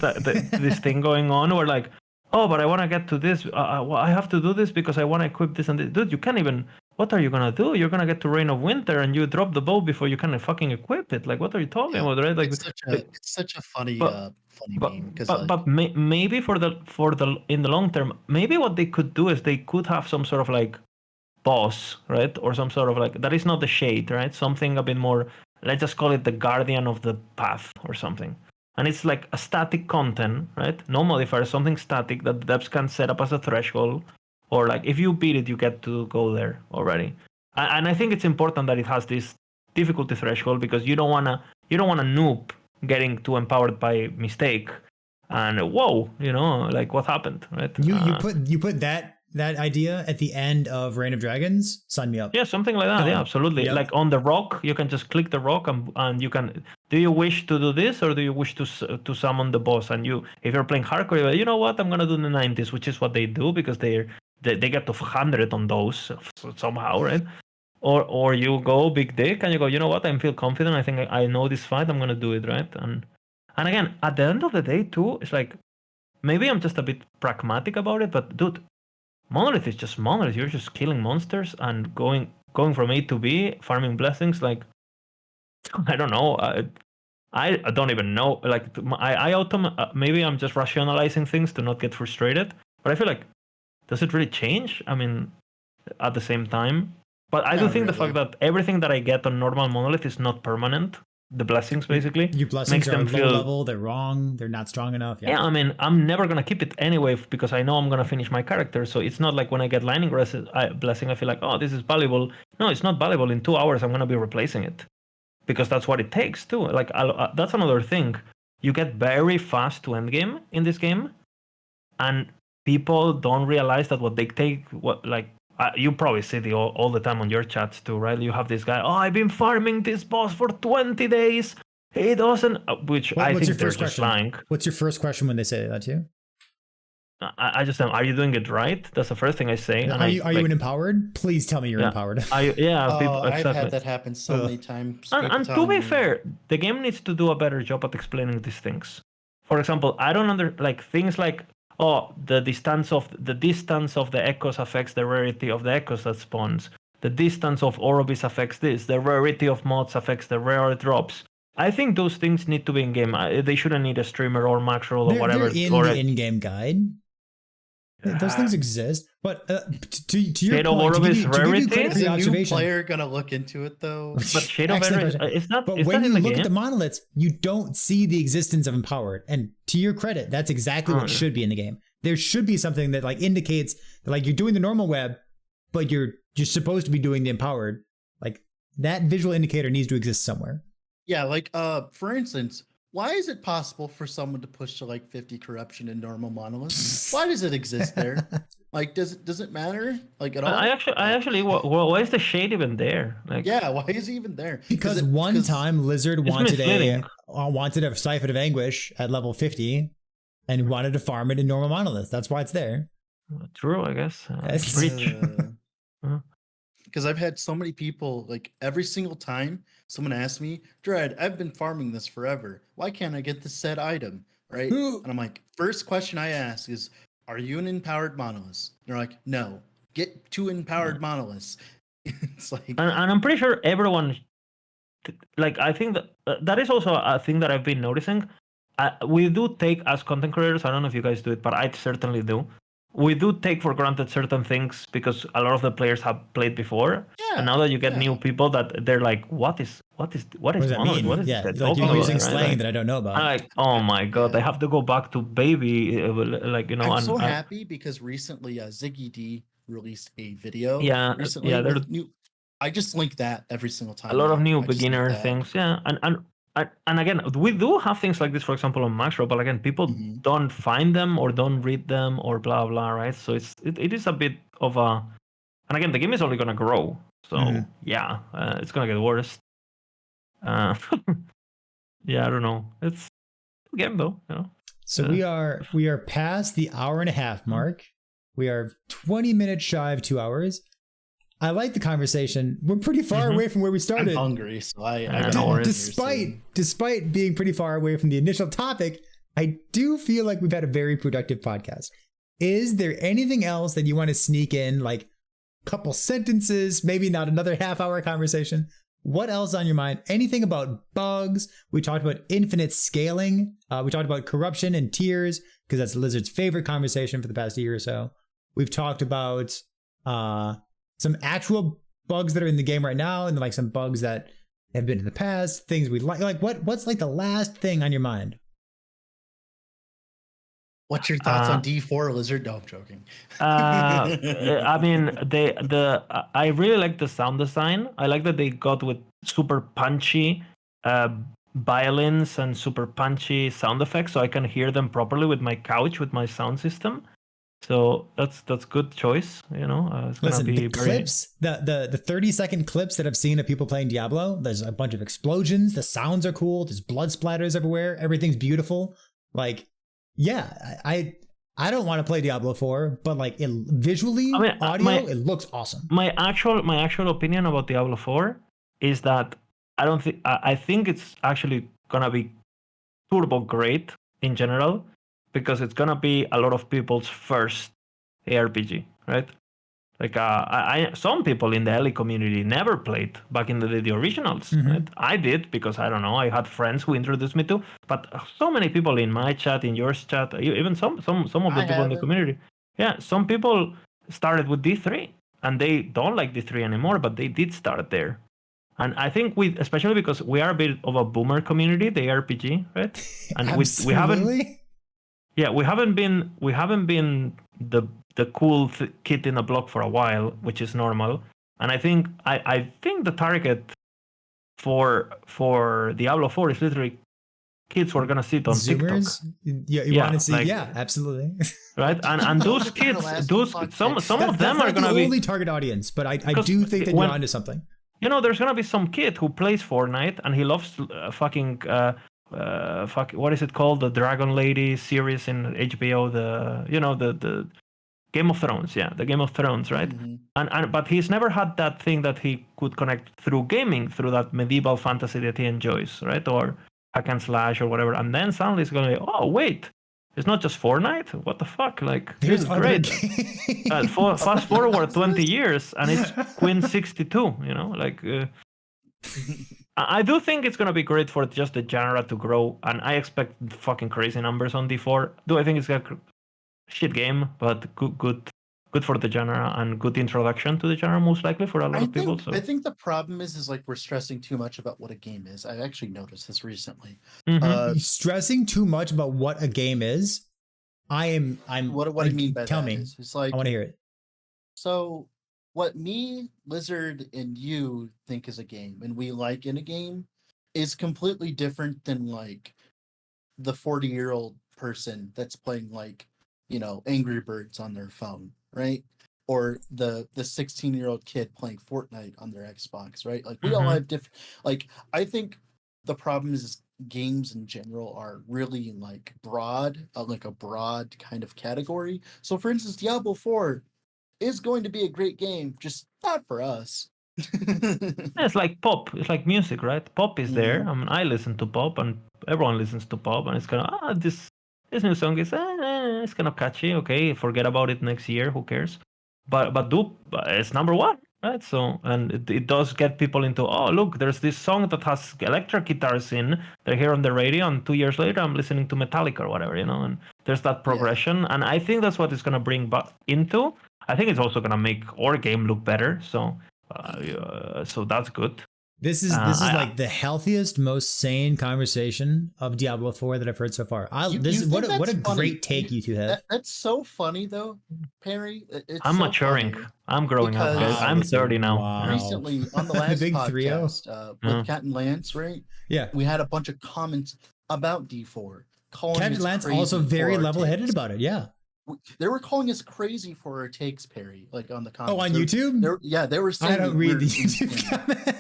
thing going on where like, oh, but I want to get to this. Well, I have to do this because I want to equip this and this. Dude, you can't even. What are you gonna do? You're gonna get to Reign of Winter and you drop the bow before you can fucking equip it. Like, what are you talking Yeah, about, right? Like, it's such a funny but funny but meme because like maybe for the in the long term, maybe what they could do is they could have some sort of like boss, right? Or some sort of like that is not the shade, right? Something a bit more, let's just call it the guardian of the path or something. And it's like a static content, right? No modifier, something static that the devs can set up as a threshold. Or like if you beat it, you get to go there already. And I think it's important that it has this difficulty threshold because you don't wanna noob getting too empowered by mistake. And whoa, like what happened, right? You put that idea at the end of Reign of Dragons. Sign me up. Yeah, something like that. Yeah, Done. absolutely. Yep. Like on the rock, you can just click the rock and you can. Do you wish to do this or do you wish to summon the boss? And if you're playing hardcore, you're like, you know what? I'm gonna do the 90s, which is what they do because they get to 100 on those somehow, right? Or you go big dick and you go, you know what? I feel confident. I think I know this fight. I'm gonna do it, right? And again, at the end of the day, too, it's like maybe I'm just a bit pragmatic about it, but dude, Monolith is just Monolith. You're just killing monsters and going from A to B, farming blessings. Like I don't know. I don't even know. Like maybe I'm just rationalizing things to not get frustrated. But I feel like does it really change? I mean, at the same time. But I do not think the really. fact that everything that I get on normal Monolith is not permanent. The blessings basically Your blessings makes are them low feel level. They're wrong. They're not strong enough. yeah, I mean, I'm never gonna keep it anyway because I know I'm gonna finish my character. So it's not like when I get Lightning Blessing, I feel like, oh, this is valuable. No, it's not valuable. In 2 hours, I'm gonna be replacing it because that's what it takes too. Like that's another thing. You get very fast to end game in this game, and people don't realize that what they take. What like you probably see all the time on your chats too, right? You have this guy. Oh, I've been farming this boss for 20 days. He doesn't, which I What's your think they're first just question? lying. What's your first question when they say that to you? I just am. Are you doing it right? That's the first thing I say. Are you an empowered? Please tell me you're Yeah. empowered. People I've exactly. had that happen so many times. And to be fair, the game needs to do a better job at explaining these things. For example, I don't like things like the distance of the echoes affects the rarity of the echoes that spawns. The distance of Orobyss affects this. The rarity of mods affects the rare drops. I think those things need to be in game. They shouldn't need a streamer or max roll or whatever. They're in the in-game guide. Those things exist, but to your Shade of point, to give you Rarity? credit for Is your a new observation. player gonna look into it though? But Shade of Excellent Rarity is not. But is when that you in the look game? at the monoliths, you don't see the existence of empowered. And to your credit, that's exactly what should be in the game. There should be something that like indicates that like you're doing the normal web, but you're supposed to be doing the empowered. Like that visual indicator needs to exist somewhere. Yeah, like for instance, why is it possible for someone to push to like 50 corruption in normal monoliths? Why does it exist there? Like, does it matter like at all? I actually, why is the shade even there? Like, yeah, why is he even there? Because one time Lizard wanted a Siphon of Anguish at level 50 and wanted to farm it in normal monoliths. That's why it's there. True, I guess. Breach. Because I've had so many people, like every single time someone asks me, Dread, I've been farming this forever. Why can't I get this said item? Right? And I'm like, first question I ask is, are you an empowered monolith? They're like, no. Get 2 empowered monoliths. It's like, and I'm pretty sure everyone like I think that is also a thing that I've been noticing. We do take as content creators. I don't know if you guys do it, but I certainly do. We do take for granted certain things because a lot of the players have played before, and now that you get new people, that they're like, what is What does that Monolith? mean? What is Yeah, this like talking you're about? using Right? slang Like, that I don't know about. I'm like, oh my god, I have to go back to baby, like I'm so happy because recently Ziggy D released a video. Recently with new. I just link that every single time. A lot of new beginner things, and again, we do have things like this, for example, on Maxrow, but again, people don't find them or don't read them or blah blah, right? So it is a bit of a, and again, the game is only gonna grow, so it's gonna get worse. Yeah, I don't know. It's a game though, you know. So we are past the hour and a half mark. We are 20 minutes shy of 2 hours. I like the conversation. We're pretty far away from where we started. I'm hungry, so I despite being pretty far away from the initial topic, I do feel like we've had a very productive podcast. Is there anything else that you want to sneak in, like a couple sentences, maybe not another half-hour conversation? What else on your mind? Anything about bugs? We talked about infinite scaling. We talked about corruption and tiers, because that's Lizard's favorite conversation for the past year or so. We've talked about some actual bugs that are in the game right now, and like some bugs that have been in the past, things we like. Like what's like the last thing on your mind? What's your thoughts on D4 Lizard? No, I'm joking. I mean, I really like the sound design. I like that they got with super punchy violins and super punchy sound effects, so I can hear them properly with my couch, with my sound system. So that's good choice, you know. It's gonna be the clips, the 30-second clips that I've seen of people playing Diablo. There's a bunch of explosions. The sounds are cool. There's blood splatters everywhere. Everything's beautiful. Like, yeah, I don't want to play Diablo 4, but like visually, audio, it looks awesome. My actual opinion about Diablo 4 is that I think it's actually gonna be turbo great in general, because it's gonna be a lot of people's first ARPG, right? Like some people in the LA community never played back in the day the originals. Right? I did, because I don't know, I had friends who introduced me to. But so many people in my chat, in yours chat, even some of the people in the community, some people started with D3 and they don't like D3 anymore, but they did start there. And I think especially because we are a bit of a boomer community, the ARPG, right? And we haven't. Yeah, we haven't been the cool kid in the block for a while, which is normal. And I think the target for Diablo 4 is literally kids who are gonna sit on Zoomers? TikTok. You want to see? Like, yeah, absolutely. Right, and those kids, some of them are gonna be the only target audience. But I do think that you're onto something. You know, there's gonna be some kid who plays Fortnite and he loves what is it called? The Dragon Lady series in HBO, the Game of Thrones, the Game of Thrones, right? And but he's never had that thing that he could connect through gaming, through that medieval fantasy that he enjoys, right? Or hack and slash or whatever. And then suddenly he's gonna be, oh wait, it's not just Fortnite? What the fuck? Like, this is great. Fast forward 20 years and it's Queen 62, you know, like I do think it's gonna be great for just the genre to grow, and I expect fucking crazy numbers on D4. Do I think it's a shit game, but good for the genre and good introduction to the genre, most likely for a lot of people. So I think the problem is like we're stressing too much about what a game is. I actually noticed this recently. Stressing too much about what a game is. I'm. What do you mean by that? Tell me. It's like, I want to hear it. So what me, Lizard, and you think is a game and we like in a game is completely different than like the 40-year-old person that's playing like, you know, Angry Birds on their phone, right? Or the 16-year-old kid playing Fortnite on their Xbox, right? Like we all have different, like, I think the problem is games in general are really like broad, like a broad kind of category. So for instance, Diablo 4 is going to be a great game, just not for us. It's like pop. It's like music, right? Pop is there. I mean, I listen to pop, and everyone listens to pop, and it's kind of this new song is it's kind of catchy. Okay, forget about it next year. Who cares? But it's number one. Right, so and it does get people into, oh look, there's this song that has electric guitars in. They're here on the radio, and 2 years later, I'm listening to Metallica or whatever, And there's that progression, and I think that's what it's gonna bring into. I think it's also gonna make our game look better. So that's good. This is like the healthiest, most sane conversation of Diablo 4 that I've heard so far. What a great take you two have. That's so funny though, Perry. I'm so maturing. Funny. I'm growing up, guys. I'm 30 now. Wow. Recently on the last big podcast with Cat and Lance, right? Yeah. We had a bunch of comments about D4. Cat and Lance also very level-headed about it. Yeah. They were calling us crazy for our takes, Perry, like on the comments. Oh, on YouTube? They were saying I don't read the YouTube comments.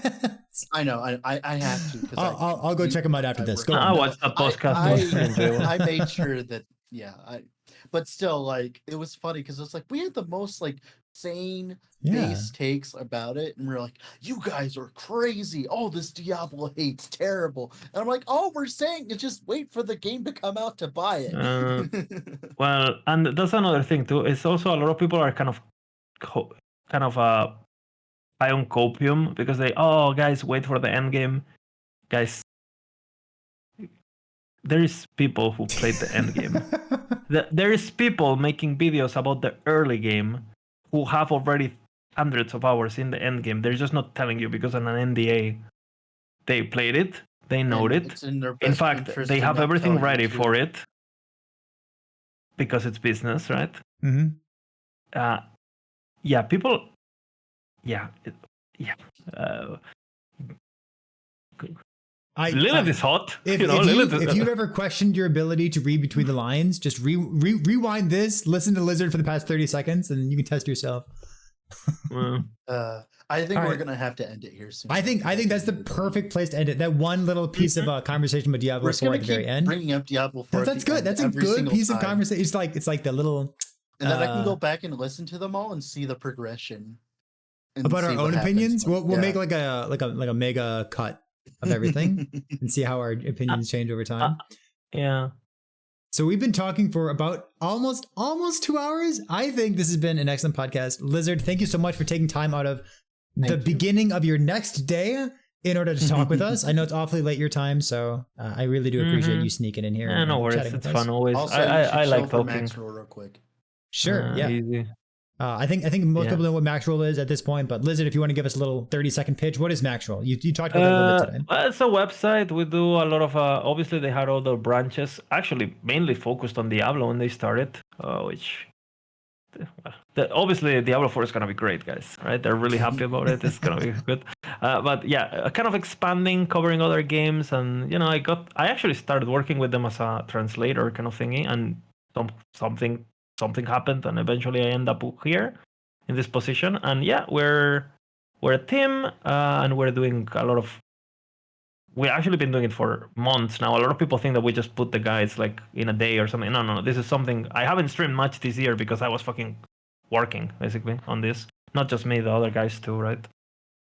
I know. I have to. I'll go check them out after this. Go on. I watched the podcast. I made sure that, but still, like, it was funny because it's like we had the most like sane base takes about it, and we're like, you guys are crazy. Oh, this Diablo hate's terrible. And I'm like, all we're saying is just wait for the game to come out to buy it. Well, and that's another thing too. It's also a lot of people are kind of high on copium because guys, wait for the end game. Guys, there is people who played the end game. There is people making videos about the early game who have already hundreds of hours in the end game. They're just not telling you because on an NDA they played it, they know it. In fact, they have everything ready for it because it's business, right? Mm-hmm. People. Lilith is hot. If you've ever questioned your ability to read between the lines, just rewind this, listen to Lizard for the past 30 seconds, and you can test yourself. I think we're gonna have to end it here soon. I think that's the perfect place to end it. That one little piece of conversation with Diablo 4 at the very end. Bringing up Diablo 4. That's good. That's a good piece of conversation. It's like the little. And then I can go back and listen to them all and see the progression. About our own opinions, we'll make like a mega cut of everything and see how our opinions change over time. So we've been talking for about almost 2 hours. I think this has been an excellent podcast. Lizard, thank you so much for taking time out of the beginning of your next day in order to talk with us. I know it's awfully late your time, so I really do appreciate you sneaking in here. No worries. It's fun always. I like talking. Maxroll real quick. Sure. Yeah. Easy. I think most people know what Maxroll is at this point, but Lizard, if you want to give us a little 30-second pitch, what is Maxroll? You talked about that a little bit today. Well, it's a website. We do a lot of, obviously they had all the branches, actually mainly focused on Diablo when they started, obviously Diablo 4 is going to be great, guys, right? They're really happy about it. It's going to be good. But yeah, kind of expanding, covering other games. And, I actually started working with them as a translator kind of thingy, and something happened, and eventually I end up here in this position. And yeah, we're a team, and we're doing a lot of. We've actually been doing it for months now. A lot of people think that we just put the guides like in a day or something. No. This is something I haven't streamed much this year because I was fucking working basically on this. Not just me, the other guys too, right?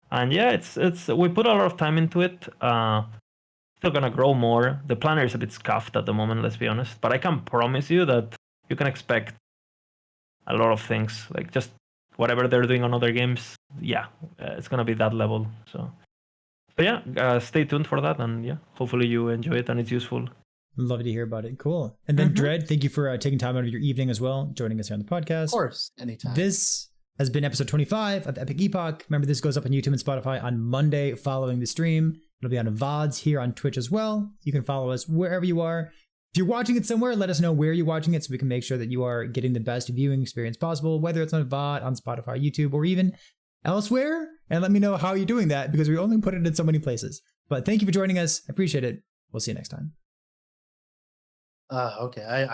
And yeah, it's we put a lot of time into it. Still gonna grow more. The planner is a bit scuffed at the moment, let's be honest. But I can promise you that you can expect a lot of things, like just whatever they're doing on other games. Yeah, it's gonna be that level. So yeah, stay tuned for that, and yeah, hopefully you enjoy it and it's useful. Love to hear about it. Cool. And then Dread, thank you for taking time out of your evening as well, joining us here on the podcast. Of course, anytime. This has been episode 25 of Epic Epoch. Remember, this goes up on YouTube and Spotify on Monday following the stream. It'll be on VODs here on Twitch as well. You can follow us wherever you are. If you're watching it somewhere, let us know where you're watching it so we can make sure that you are getting the best viewing experience possible, whether it's on VOD, on Spotify, YouTube, or even elsewhere. And let me know how you're doing that because we only put it in so many places. But thank you for joining us. I appreciate it. We'll see you next time. Okay.